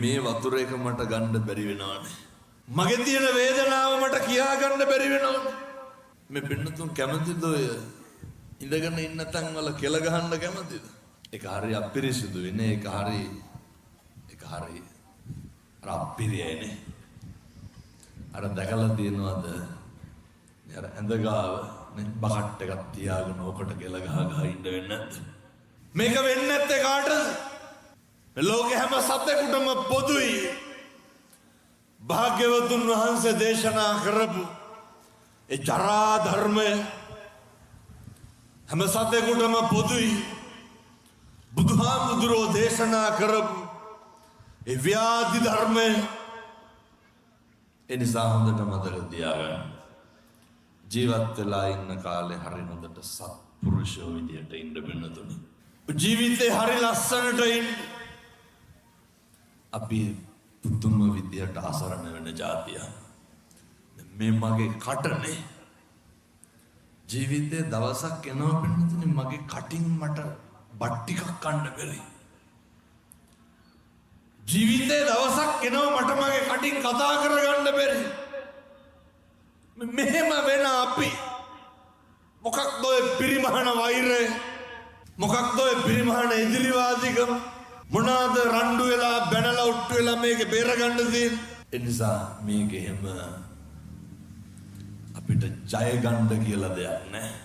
මේ වතුර එක මට ගන්න බැරි වෙනවනේ. මගේ තියෙන වේදනාව මට කියා ගන්න බැරි වෙනවනේ. මේ පින්නතුන් කැමතිද ඔය ඉඳගෙන ඉන්න තැන් වල කෙල ගහන්න කැමතිද? ඒක හරිය අපිරිසුදු වෙන්නේ. ඒක හරිය අර අපිරියනේ. අර දැකලා තියෙනවද? අර ඇඳ ගාව නේ බකට් එකක් තියාගෙන ඕකට කෙල ගහ ඉන්න වෙන්නේ නැද්ද? මේක වෙන්නේ නැත්තේ කාටද? මේ ලෝකේ හැම සතෙකුටම පොදුයි. භාග්‍යවතුන් වහන්සේ දේශනා කරපු ඒ ජරා ධර්මය හැම සතෙකුටම පොදුයි. බුදුහාමුදුරෝ දේශනා කරපු ඒ ව්‍යාධි ධර්මය ඒ නිසා හොඳට මතක තියාගන්න. ජීවත් වෙලා ඉන්න කාලේ හරි හොඳට සත්පුරුෂයෝ විදියට ඉන්න වෙනතුනි. ජීවිතේ හරි ලස්සනට ඉන්න. අපි පුදුම විදියට අසරණ වෙන જાතිය. මේ මගේ කටනේ ජීවිතේ දවසක් එනවා වෙනතුනි මගේ කටින් මට බත් ටිකක් කන්න බැරි. ජීවිතේ දවසක් එනවා මට මගේ කටින් කතා කරගන්න බැරි. මෙහෙම වෙන අපි මොකක්ද ඔය පිරිමහන වෛරය? මොකක්ද ඔය පිරිමහන ඉදිරිවාදිකම? මොනවාද රණ්ඩු වෙලා බැනලා උට්ටු වෙලා මේක බේරගන්න තියෙන්නේ? ඒ නිසා මේක එහෙම අපිට ජය ගන්න කියලා දෙයක් නැහැ.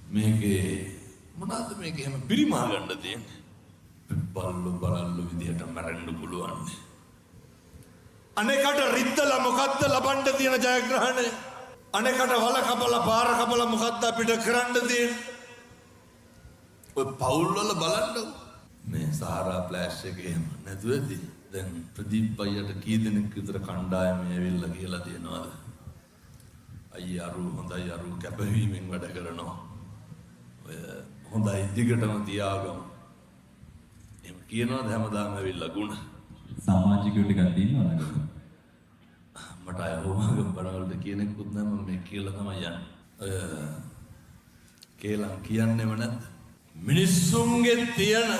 මේකේ මොනවාද මේක එහෙම පිරිමහ ගන්න තියෙන්නේ? බලල්ලු විදියට මැරෙන්න පුළුවන්. අනේකට රිද්දලා මොකද්ද ලබන්න තියෙන ජයග්‍රහණය? අනේකට වල කපලා පාර කපලා මොකද්ද අපිට කරන්න තියෙන්නේ? ඔය පවුල් වල බලන්න මේ සහරා ෆ්ලෑෂ් එකේ එහෙම නැතුවද? දැන් ප්‍රදීප් අයියට කී දෙනෙක් විතර කණ්ඩායම ඇවිල්ලා කියලා තියෙනවද? අයියා අරු හොඳයි අරු කැපවීමෙන් වැඩ කරනවා. ඔය හොඳයි දිගටම තියාගමු. එහෙම කියනවාද හැමදාම ඇවිල්ලා ගුණ? සමාජිකයෝ ටිකක් ඉන්නවද? මට අය හොමගම් බණවලට කියනෙකුත් නැහැ. මම මේ කියලා තමයි යන්නේ. ඔය කේලම් කියන්නේම නැද්ද? මිනිස්සුන්ගේ තියෙන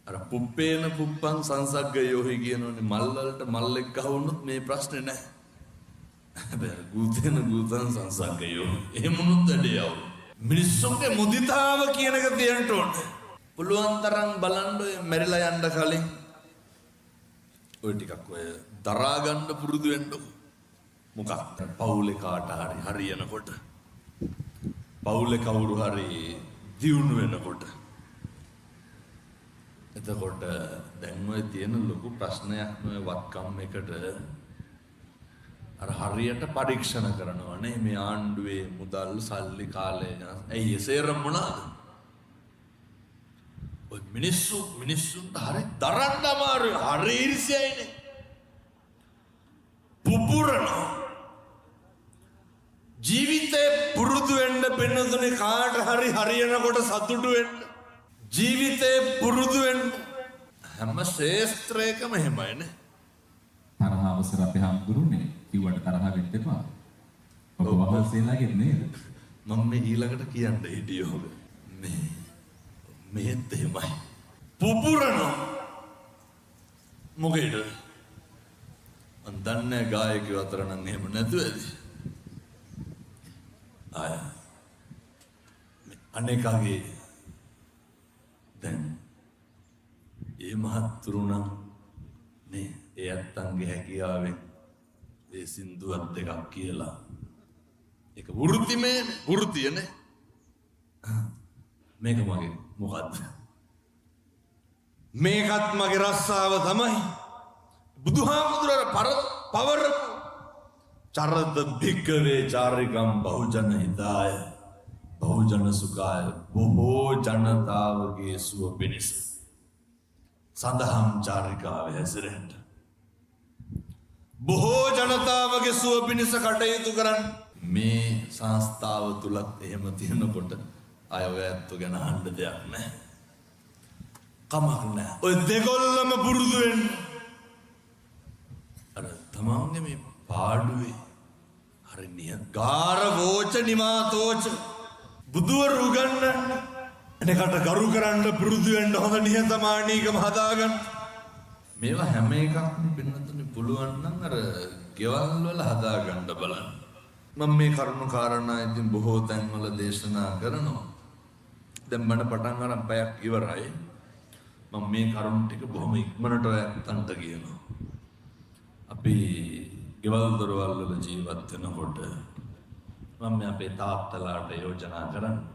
අර පුප්පේන පුප්පන් සංසග්ගයෝහි කියනෝනේ මල් වලට මල්ලෙක් ගහවුනොත් මේ ප්‍රශ්නේ නැහැ. හැබැයි ගූතේන ගූතන් සංසග්ගයෝ එහෙමුණුත් වැඩියව. මිනිස්සුන්ගේ මුදිතාව කියන එක තියෙන්න ඕනේ. පුළුවන් තරම් බලන්න ඔය මැරිලා යන්න කලින් ඔය ටිකක් ඔය දරා ගන්න පුරුදු වෙන්න. මොකක්ද පවුලේ කාට හරි හරියනකොට පවුලේ කවුරු හරි දියුණු වෙනකොට එතකොට දැන් ඔය තියෙන ලොකු ප්‍රශ්නයක් නෝ වත්කම් එකට අර හරියට පරීක්ෂණ කරනවා නේ මේ ආණ්ඩුවේ මුදල් සල්ලි කාලය. ඇයි එසේරම මොනවාද? ඔය මිනිස්සුන්ට හරි දරන්න අමාරුයි. හරි ඉරිසියයිනේ. පුපුරනවා. ජීවිතේ පුරුදු වෙන්න පින්නතුනේ කාට හරි හරියනකොට සතුටු වෙන්න. ජීවිතේ පුරුදු වෙන්න හැම ශේස්ත්‍රයකම එහෙමයිනේ. තරහ අවසර අපේ හම්බුරුනේ කිව්වට තරහ වෙන්න එපා. ඔබ වහන්සේලාගේ නේද? මම මේ ඊළඟට කියන්න හිටියෝ මේත් එහෙමයි. පුපුරනවා. මොකේද? මන් දන්නේ ගායකයෝ අතර නම් එහෙම නැතුව ඇති. ආය අනේකගේ දැන් ඒ මහත්තුරු නම් නේ ඒ අත්තන්ගේ හැකියාවෙන් ඒ සින්දුවත් දෙකක් කියලා ඒක වෘත්තියනේ. මේක මගේ මොකද්ද? මේකත් මගේ රස්සාව තමයි. බුදුහාමුදුරේ පවරපු චරද භික්කවේ චාරිකම් බහුජන හිතාය බහුජන සුඛාය බොහෝ ජනතාවගේ සුව පිණිස සඳහම් චාරිකාවේ හැසිරෙන්න. බොහෝ ජනතාවගේ සුව පිණිස කටයුතු කරන්න. මේ සංස්ථාව තුලත් එහෙම තියෙනකොට අය ඔය ඇත්ත ගැන අහන්න දෙයක් නැහැ. කමක් නැහැ. ඔය දෙගොල්ලම පුරුදු වෙන්න. අර තමන්ගේ මේ පාඩුවේ හරි ගාර වෝච නිමාතෝච බුදුවරු උගන්වන්න. එනකට ගරු කරන්න පුරුදු වෙන්න හොඳ නිහතමානීකම හදාගන්න. මේවා හැම එකක්ම පින්නතුනේ පුළුවන් නම් අර ගෙවල් වල හදාගන්න බලන්න. මම මේ කරුණු කාරණා ඉතින් බොහෝ තැන්වල දේශනා කරනවා. දැන් මම පටන් ගන්න පැයක් ඉවරයි. මම මේ කරුණු ටික බොහොම ඉක්මනට ඔයයන්ට කියනවා. අපි ගෙවල් දොරවල් වල ජීවත් වෙනකොට මම අපේ තාත්තලාට යෝජනා කරන්නේ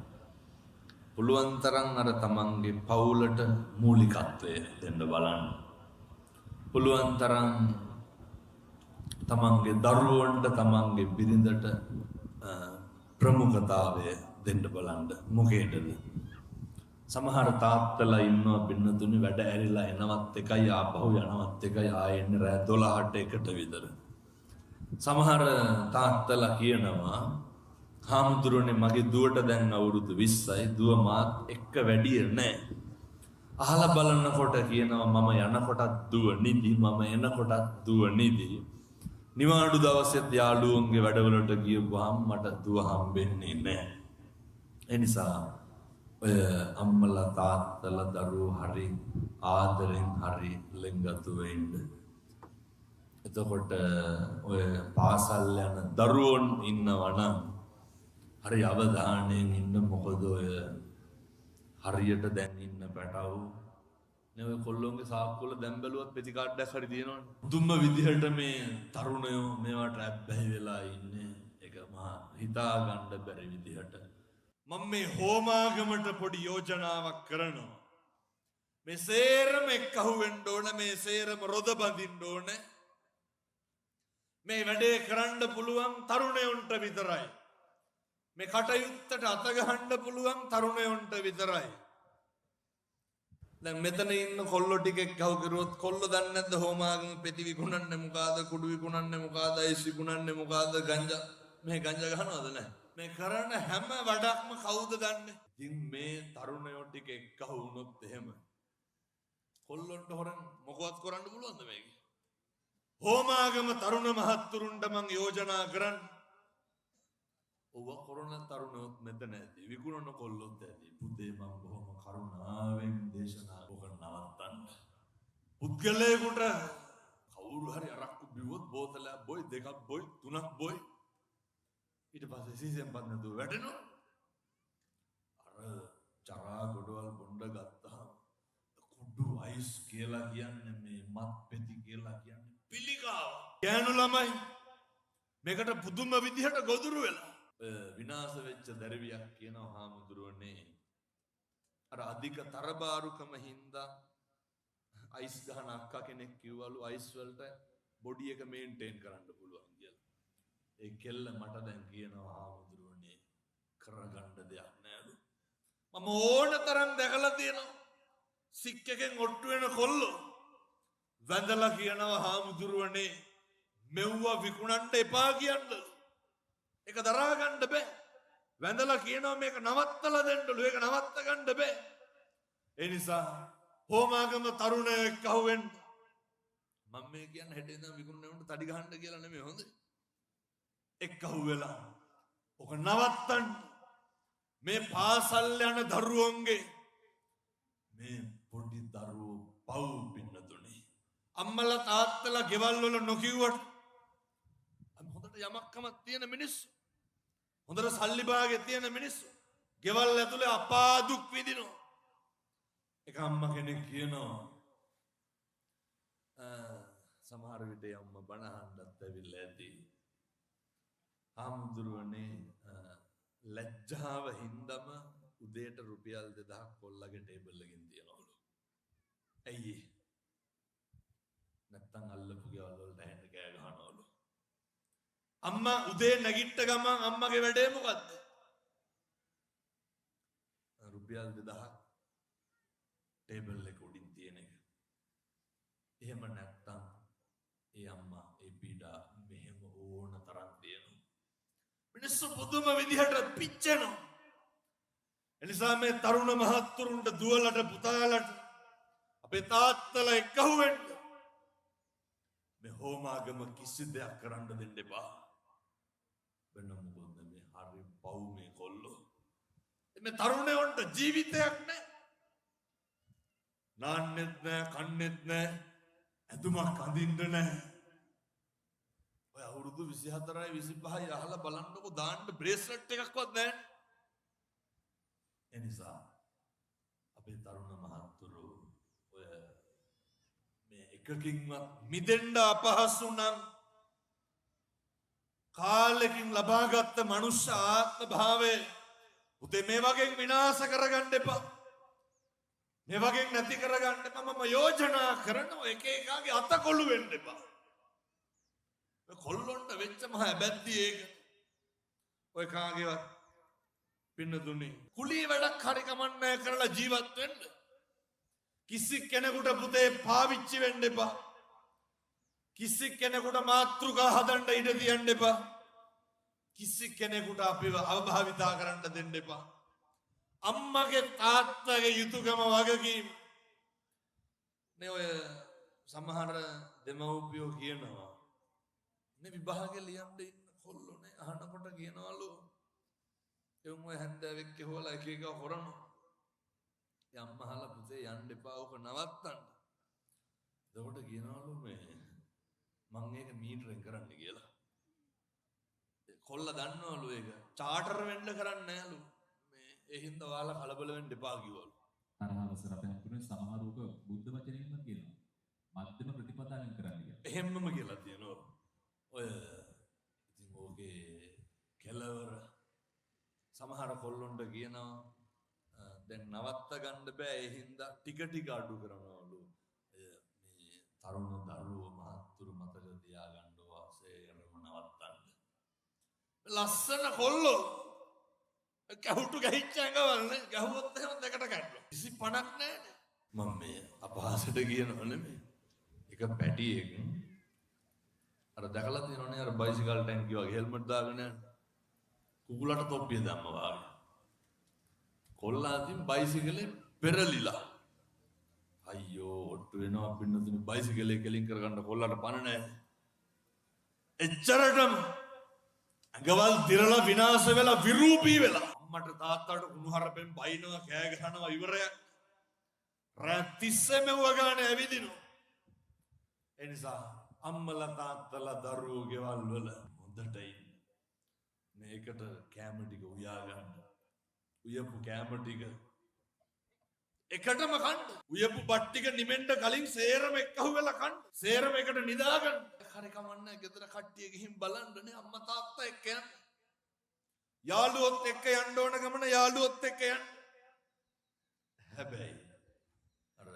පුළුවන් තරම් අර තමන්ගේ පවුලට මූලිකත්වය දෙන්න බලන්න. පුළුවන් තරම් තමන්ගේ දරුවන්ට තමන්ගේ බිරිඳට ප්‍රමුඛතාවය දෙන්න බලන්න. මොකේදද? සමහර තාත්තලා ඉන්නවා බින්නතුනි වැඩ ඇරිලා එනවත් එකයි ආපහු යනවත් එකයි ආයෙ එන්නේ රෑ 12ට එකට විතර. සමහර තාත්තලා කියනවා හාමුදුරනේ මගේ දුවට දැන් අවුරුදු 20යි දුව මාත් එක්ක වැඩිය නෑ. අහලා බලනකොට කියනවා මම යනකොටත් දුව නිදි මම එනකොටත් දුව නිදි. නිවාඩු දවසෙත් යාළුවන්ගේ වැඩවලට ගියපුවාම මට දුව හම්බෙන්නේ නෑ. ඒ නිසා ඔය අම්මලා තාත්තලා දරුවෝ හරි ආදරෙන් හරි ලෙන්ගතු වෙන්න. එතකොට ඔය පාසල් යන දරුවෝන් ඉන්නවා නම් හරි අවධානයෙන් ඉන්න. මොකද ඔය හරියට දැන් ඉන්න පැටවු නේ ඔය කොල්ලොන්ගේ සාක්කුවල දැන් බැලුවත් පෙති කාඩයක් හරි තියෙනවනේ. දුම්ම විදිහට මේ තරුණයෝ මේවට ඇබ්බැහි වෙලා ඉන්නේ. ඒක මහා හිතා ගන්න බැරි විදිහට. මම මේ හෝමාගමට පොඩි යෝජනාවක් කරනවා. මේ සේරම එක්කහුව වෙන්න ඕන. මේ සේරම රොද බඳින්න ඕන. මේ වැඩේ කරන්න පුළුවන් තරුණයන්ට විතරයි. මේ කටයුත්තට අත ගහන්න පුළුවන් තරුණයන්ට විතරයි. දැන් මෙතන ඉන්න කොල්ලෝ ටික එක්කව කරුවොත් කොල්ලෝ දන්නේ නැද්ද හෝමාගම පෙති විකුණන්නේ මොකಾದ කුඩු විකුණන්නේ මොකಾದ අයිස් විකුණන්නේ මොකಾದ ගංජා මේ ගංජා ගහනවද නැහැ. මේ කරන හැම වැඩක්ම කවුද දන්නේ? ඉතින් මේ තරුණයෝ ටික එක්කව වුණොත් එහෙම කොල්ලොන්ට හොරන් මොකවත් කරන්න පුළුවන්ද මේක? හෝමාගම තරුණ මහත්තුරුන්ට මං යෝජනා කරන්නේ ඔව කොරෝන තරුණයොත් මෙතන ඇති විකුණන කොල්ලොත් ඇති. පුතේ මම බොහොම කරුණාවෙන් දේශනා නවත්තන්න. පුද්ගලයෙකුට කවුරු හරි අරක්කු බිව්වොත් බෝතලයක් බොයි දෙකක් බොයි තුනක් බොයි ඊට පස්සේ සීසෙන් පත් නැතුව වැටෙනවා. අර චරා ගොඩවල් බොණ්ඩ ගත්තාම කුඩු අයිස් කියලා කියන්නේ මේ මත් පෙති කියලා කියන්නේ පිළිකාව. ගෑනු ළමයි මේකට පුදුම විදිහට ගොදුරු වෙලා විනාශ වෙච්ච දරවියක් කියනවා හාමුදුරුවනේ. අර අධික තරබාරුකම හින්දා අයිස් ගහන අක්කා කෙනෙක් කිව්වලු අයිස් වලට බොඩි එක මේන්ටේන් කරන්න පුළුවන් කියලා. ඒ කෙල්ල මට දැන් කියනවා හාමුදුරුවනේ කරගන්න දෙයක් නෑලු. මම ඕන තරම් දැකලා තියෙනවා. සික් එකෙන් ඔට්ටු වෙන කොල්ලෝ වැඳලා කියනවා හාමුදුරුවනේ මෙව්වා විකුණන්න එපා කියන්නලු. ඒක දරා ගන්න බෑ. වැඳලා කියනවා මේක නවත්තලා දෙන්නලු. ඒක නවත්ත ගන්න බෑ. ඒ නිසා හෝමාගම තරුණයෝ එක්කහුව වෙන්න. මම මේ කියන්නේ හෙට ඉඳන් විකුණන්න උන්ට තඩි ගහන්න කියලා නෙමෙයි හොඳ. එක්කහුව වෙලා ඔක නවත්තන්න. මේ පාසල් යන දරුවෝන්ගේ මේ පොඩි දරුවෝ පව් පින්නතුනේ. අම්මලා තාත්තලා ගෙවල් වල නොකියුවට හොඳට යමක්කමක් තියෙන මිනිස්සු හොඳට සල්ලි භාගෙ තියෙන මිනිස්සු ගෙවල් ඇතුලේ අපා දුක් විඳිනවා. එක අම්මා කෙනෙක් කියනවා සමහර විට අම්මා බණ අහන්නත් ඇවිල්ලා ඇති. හාමුදුරුවනේ ලැජ්ජාව හින්දම උදේට රුපියල් 2000ක් කොල්ලගේ ටේබල් එකකින් තියනවලු. ඇයි ඒ? නැත්තම් අල්ලපු ගෙවල් වලට හැන්ද කෑ ගහනවලු. අම්මා උදේ නැගිට ගමන් අම්මගේ වැඩේ මොකද්ද? රුපියල් 2000ක් ටේබල් එක උඩින් තියෙන එක. එහෙම නැත්තම් ඒ අම්මා ඒ පීඩා මෙහෙම ඕන තරම් තියෙනවා. මිනිස්සු පුදුම විදිහට පිච්චෙනවා. එනිසා මේ තරුණ මහත්තුරුන්ට දුවලට පුතාලට අපේ තාත්තලා එක්කහුව වෙන්න. මේ හෝමාගම කිසි දෙයක් කරන්න දෙන්න එපා. වෙන මොකද මේ හරි පව් මේ කොල්ලෝ. මේ තරුණයන්ට ජීවිතයක් නැහැ. නාන්නෙත් නැහැ, කන්නෙත් නැහැ, ඇඳුමක් අඳින්න නැහැ. ඔය අවුරුදු අවුරුදු 24යි 25යි අහලා බලන්නකො දාන්න බ්‍රේස්ලට් එකක්වත් නැහැ. ඒ නිසා අපේ තරුණ මහත්තුරු ඔය මේ එකකින්වත් මිදෙන්න අපහසු නම් කාලෙකින් ලබාගත්ත මනුෂ්‍ය ආත්ම භාවය උතේ මේ වගේ විනාශ කරගන්න එපා. මේ වගේ නැති කරගන්න එපා. මම යෝජනා කරනවා එක එකාගේ අත කොළු වෙන්න එපා. කොල්ලොන්ට වෙච්ච මහ බැද්දි ඒක. ඔය කාගේවත් පින්නතුනේ කුලී වැඩක් හරි කමන්නේ කරලා ජීවත් වෙන්න. කිසි කෙනෙකුට පුතේ පාවිච්චි වෙන්න එපා. කිසි කෙනෙකුට මාතෘකා හදන්න ඉඩ තියන්න එපා. කිසි කෙනෙකුට අපිව අවභාවිතා කරන්න දෙන්න එපා. අම්මගේ තාත්තගේ යුතුයකම වගකීම් නේ ඔය සමහර දෙමව්පියෝ කියනවා නේ විභාගෙ ලියන්න ඉන්න කොල්ලෝනේ අහනකොට කියනවලු එම් ඔය හැන්දෑවෙක් කියවලා එක එක හොරනවා. ඒ අම්මහලා පුතේ යන්න එපා ඔක නවත්තන්න. එතකොට කියනවලු මේ මං ඒක මීටරෙන් කරන්න කියලා. කොල්ල දන්නවලු ඒක චාටර් වෙන්න කරන්නේ නැලු. මේ ඒ හින්දා ඔයාලා කලබල වෙන්න එපා කිව්වලු. අරහවසර අපේ හඳුනේ සමහරවක බුද්ධ වචනයෙන්ම කියනවා. මධ්‍යම ප්‍රතිපදාවෙන් කරන්න කියලා. එහෙම්මම කියලා තියෙනවා. ඔය ඉතින් ඕකේ කෙලවර සමහර කොල්ලොන්ට කියනවා දැන් නවත්ත ගන්න බෑ ඒ හින්දා ටික ටික අඩු කරනවලු. මේ තරුණ දරුවෝ මහත්තුරු මතක තියාගන්න වාසේරම නවත්තන්න. ලස්සන කොල්ලෝ කවුටු ගහිච්ච ඇඟවල් නේ ගහුවොත් එහෙම දෙකට කඩනවා. කිසි පණක් නැහැ. මම මේ අපහාසයට කියනව නෙමෙයි. එක පැටියෙක් අර දැකලා තියෙනවනේ අර බයිසිකල් ටැංකිය වගේ හෙල්මට් දාගෙන යන කුකුලට තොප්පිය දැම්මා වාගේ. කොල්ලා අතින් බයිසිකලේ පෙරලිලා. අයියෝ ඔට්ටු වෙනවා පින්නතුනේ බයිසිකලේ කෙලින් කරගන්න කොල්ලට පණ නැහැ. එච්චරටම ඇඟවල් දිරලා විනාශ වෙලා විරූපී වෙලා අම්මට තාත්තට කුණුහරුපෙන් බයිනවා කෑ ගහනවා ඉවරයක්. රැතිස්සෙම වගානේ ඇවිදිනවා. ඒ නිසා අම්මලා තාත්තලා දරුවෝ ගෙවල් වල හොඳට ඉන්න. මේකට කැම ටික උයා ගන්න. උයපු කැම ටික එකටම කන්න. උයපු බත් ටික නිමෙන්න කලින් සේරම එක්කහුව වෙලා කන්න. සේරම එකට නිදා ගන්න. හරි කමන්නේ ගෙදර කට්ටිය ගිහින් බලන්නනේ අම්මා තාත්තා එක්ක යන්න. යාළුවොත් එක්ක යන්න ඕන ගමන යාළුවොත් එක්ක යන්න. හැබැයි අර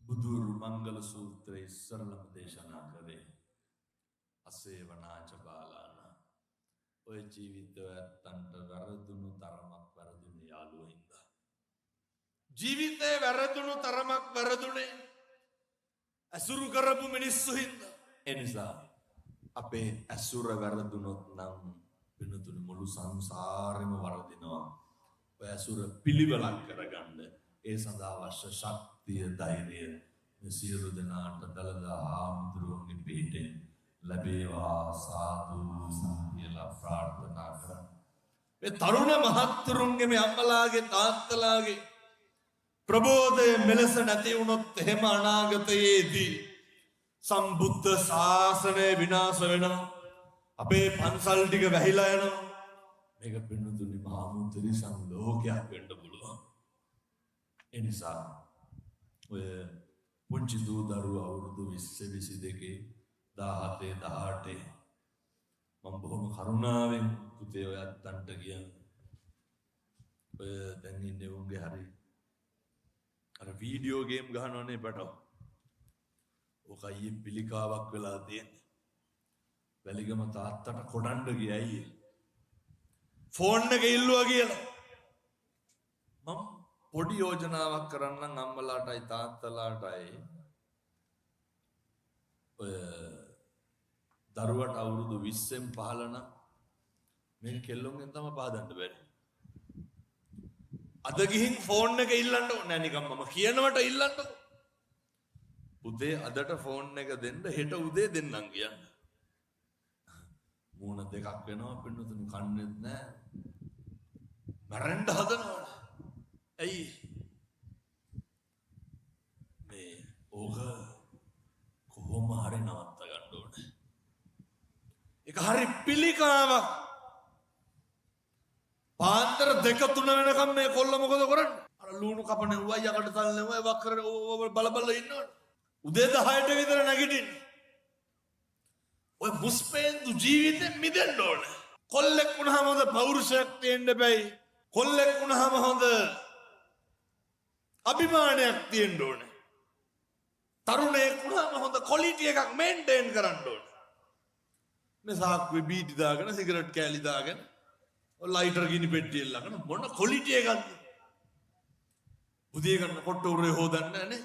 බුදුරු මංගල සූත්‍රයේ ඉස්සරලම දේශනා කරේ අසේවනාච බාලාන ඔය ජීවිතය ඇත්තන්ට වැරදුණු තරමක් වැරදුණු යාළුවෝ හින්දා. ජීවිතේ වැරදුණු තරමක් වැරදුනේ ඇසුරු කරපු මිනිස්සු හින්දා. ඒ නිසා අපේ ඇසුර වැරදුනොත් නම් වෙනතුණු මුළු සංසාරෙම වරදිනවා. ඔය ඇසුර පිළිවෙලක් කරගන්න ඒ සඳහා අවශ්‍ය ශක්තිය ධෛර්යය මේ සියලු දෙනාට දලදා හාමුදුරුවන්ගේ පිහිටෙන් ලැබේවා සාදු කියලා ප්‍රාර්ථනා කරන්න. මේ තරුණ මහත්තුරුන්ගේ මේ අම්මලාගේ තාත්තලාගේ ප්‍රබෝධය මෙලෙස නැති වුණොත් එහෙම අනාගතයේදී සම්බුද්ධ ශාසනය විනාශ වෙනවා. අපේ පන්සල් ටික වැහිලා යනවා. මේක පින්නතුනි මහා මුත්‍රිසන් ලෝකයක් වෙන්න පුළුවන්. ඒ නිසා ඔය පුංචි දූ දරුවෝ අවුරුදු 20 22 17 18 මම බොහොම කරුණාවෙන් පුතේ ඔයත්තන්ට කියන්නේ ඔය දැන් ඉන්නේ උන්ගේ හරි අර වීඩියෝ ගේම් ගහනවනේ පැටව. ඕක අයියේ පිළිකාවක් වෙලා තියෙන්නේ. වැලිගම තාත්තට කොඩන්න ගියයි. ෆෝන් එක ඉල්ලුවා කියලා. මම පොඩි යෝජනාවක් කරන්නම් අම්මලාටයි තාත්තලාටයි. ඔය දරුවට අවුරුදු 20න් පහළ නම් මේ කෙල්ලොන්ගෙන් තමයි පාදන්න බැරි. අද ගිහින් ෆෝන් එක ඉල්ලන්න ඕනේ නෑ නිකන් මම කියනවට ඉල්ලන්න. උදේ අදට ෆෝන් එක දෙන්න හෙට උදේ දෙන්නම් කියන්න. මූණ දෙකක් වෙනවා පින්නතුනි කන්නේත් නෑ. මරන්න හදනවා. ඇයි මේ ඕක කොහොම හරි නවත්ත ගන්න ඕනේ. වේදිකාවක් පාන්දර 2-3 වෙනකම් මේ කොල්ල මොකද කරන්නේ? අර ලුණු කපන උවයි යකට තල්ලන උවයි වක්කර බල බල ඉන්නවනේ. උදේ 10ට විතර නැගිටින්නේ. ඔය මුස්පේන්දු ජීවිතෙන් මිදෙන්න ඕන. කොල්ලෙක් වුණාම හොඳ පෞරුෂයක් තියෙන්න බෑ. කොල්ලෙක් වුණාම හොඳ අභිමානයක් තියෙන්න ඕන. තරුණයෙක් වුණාම හොඳ ක්වොලිටි එකක් මේන්ටේන් කරන්න ඕන. මේ සාක්කුවේ බීටි දාගෙන සිගරට් කෑලි දාගෙන ලයිටර් ගිනි පෙට්ටිය ළඟන මොන ක්වොලිටි එකක්ද? උදේ ගන්න කොට උරේ හොදන්නේ නැනේ.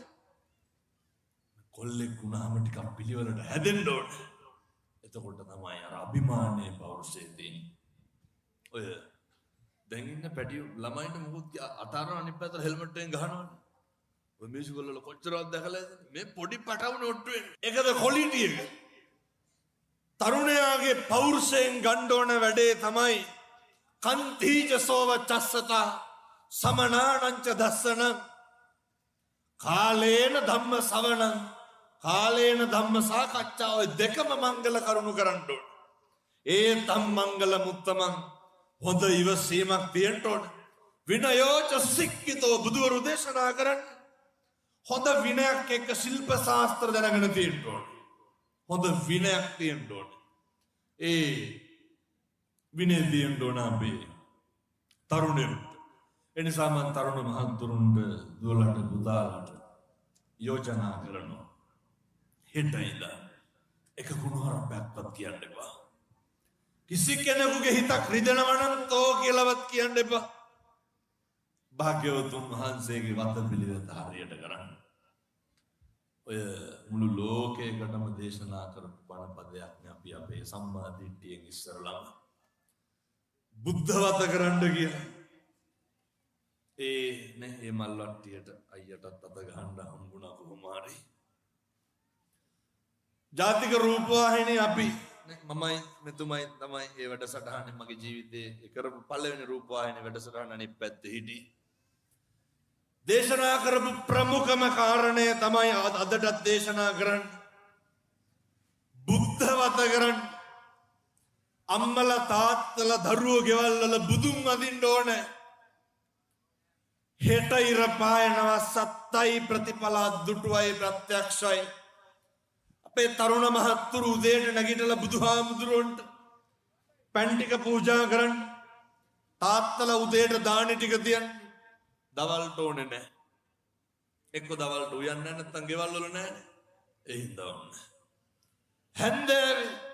කොල්ලෙක් වුණාම ටිකක් පිළිවෙලට හැදෙන්න ඕන. එතකොට තමයි අර අභිමානයේ පෞරුෂය තියෙන්නේ. ඔය දැන් ඉන්න පැටි ළමයින්ට මොකද අතාරන අනිත් පැත්තට හෙල්මට් එකෙන් ගහනවනේ. ඔය මියුසිකල් වල කොච්චරවත් දැකලාද මේ පොඩි පටවුනේ ඔට්ටු වෙන්නේ. ඒකද ක්වොලිටි එක. තරුණයාගේ පෞරුෂයෙන් ගන්න ඕන වැඩේ තමයි කන්තිජ සෝව චස්සතා සමනානංච දස්සන කාලේන ධම්ම සවණං කාලේන ධම්ම සාකච්ඡා ඔය දෙකම මංගල කරුණු කරන්න ඕන. ඒ තම් මංගල මුත්තමං හොඳ ඉවසීමක් තියෙන්න ඕන. විනයෝච සික්කිතෝ බුදුවරු දේශනා කරන්නේ හොඳ විනයක් එක්ක ශිල්ප ශාස්ත්‍ර දැනගෙන තියෙන්න ඕන. හොඳ විනයක් තියෙන්න ඕන. ඒ විනය තියෙන්න ඕන අපේ තරුණයන්ට. එනිසා මම තරුණ මහත්තුරුන්ට දුවලට පුතාලට යෝජනා කරනවා. හෙට ඉඳන් එක කුණුහරුපයක්වත් කියන්න එපා. කිසි කෙනෙකුගේ හිතක් රිදෙනවා නම් තෝ කියලාවත් කියන්න එපා. භාග්‍යවතුන් වහන්සේගේ වත පිළිවෙත හරියට කරන්න. ඔය මුළු ලෝකයකටම දේශනා කරපු බණ පදයක් නේ අපි අපේ සම්මා දිට්ඨියෙන් ඉස්සරලම බුද්ධ වත කරන්න කියලා. ඒ මල්වට්ටියට අයියටත් අත ගහන්න හම්බුණා කොහොම හරි. ජාතික රූපවාහිනිය අපි මමයි මෙතුමයි තමයි ඒ වැඩසටහනේ මගේ ජීවිතේ කරපු පළවෙනි රූපවාහිනිය වැඩසටහන අනිත් පැත්තේ හිටි. දේශනා කරපු ප්‍රමුඛම කාරණය තමයි අදටත් දේශනා කරන්නේ. බුද්ධ වත කරන්න. අම්මලා තාත්තලා දරුවෝ ගෙවල් වල බුදුන් වදින්න ඕනේ. හෙට ඉර පායනවා සත්තයි ප්‍රතිඵල දුටුවයි ප්‍රත්‍යක්ෂයි. අපේ තරුණ මහත්තුරු උදේට නැගිටලා බුදුහාමුදුරුවන්ට පෑන් ටික පූජා කරන්න. තාත්තලා උදේට දානි ටික තියන්න. දවල්ට ඕනේ නැහැ. එක්ක දවල්ට උයන්නේ නැහැ නැත්නම් ගෙවල් වල නැහැ. ඒ හින්දා ඕන. හැන්දෑවේ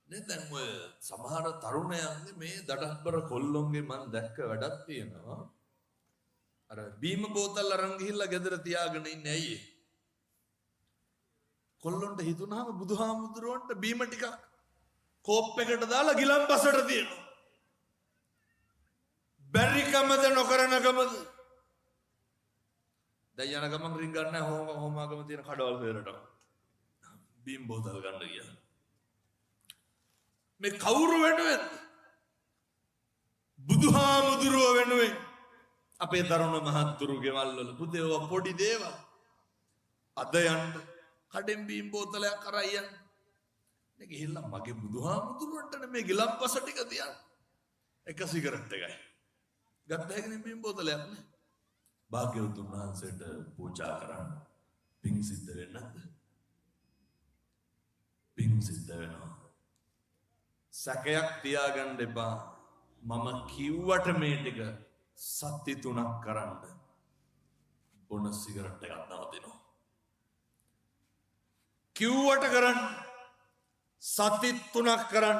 දැන් ඔය සමහර තරුණයන්ගේ මේ දඩබ්බර කොල්ලොන්ගේ මම දැක්ක වැඩක් තියෙනවා. අර බීම බෝතල් අරන් ගිහිල්ලා ගෙදර තියාගෙන ඉන්නේ ඇයි? කොල්ලොන්ට හිතුනහම බුදුහාමුදුරුවන්ට බීම ටිකක් කෝප් එකට දාලා ගිලම්පසට තියෙනවා. බැරිකමද නොකරනකමද? දැන් යන ගමන් රින් ගන්න හෝමාගම තියෙන කඩවල් වලට බීම් බෝතල් ගන්න ගියා. මේ කවුරු වෙනුවෙන්ද? බුදුහාමුදුරුව වෙනුවෙන්. අපේ තරුණ මහත්තුරු ගෙවල් වල පුතේ ඔය පොඩි දේවල් අද යන්න කඩෙන් බීම් බෝතලයක් අරන් යන්න. නේ ගිහිල්ලා මගේ බුදුහාමුදුරුවන්ට මේ ගිලම්පස ටික තියන්න. එක සිගරට් එකයි. ගත්තගෙන බීම් බෝතලයක් නේ. භාග්‍යවතුන් වහන්සේට පූජා කරන්න. පිං සිද්ධ වෙන්නේ නැද්ද? පිං සිද්ධ වෙනවා. සැකයක් තියාගන්න එපා. මම කිව්වට මේ ටික සත්‍ය 3ක් කරන්න බොන සිගරට් එකක් නවතිනවා. කිව්වට කරන්න සත්‍ය 3ක් කරන්න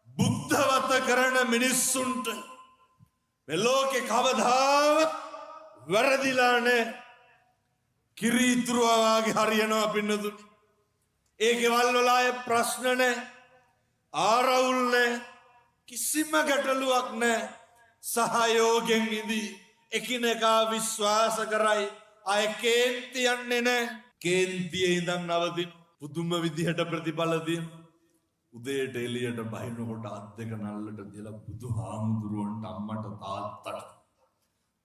බුද්ධවත කරන මිනිස්සුන්ට මේ ලෝකේ කවදාවත් වැරදිලා නැහැ. කිරිතුරුවා වගේ හරියනවා පින්නතුනි. ඒකේ වල් වල ආයේ ප්‍රශ්න නැහැ. ආරවුල් නැහැ. කිසිම ගැටලුවක් නැහැ. සහයෝගයෙන් ඉදී එකිනෙකා විශ්වාස කරයි. අය කේන්ති යන්නේ නැහැ. කේන්තියේ ඉඳන් නවතින පුදුම විදිහට ප්‍රතිඵල දෙන. උදේට එළියට බහිනකොට අත් දෙක නල්ලට දාලා බුදුහාමුදුරුවන්ට අම්මට තාත්තට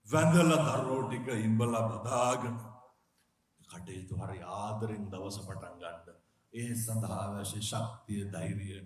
වැඳලා දරුවෝ ටික ඉඹලා බදාගෙන කටයුතු හරි ආදරෙන් දවස පටන් ගන්න. ඒ සඳහා අවශ්‍ය ශක්තිය ධෛර්යය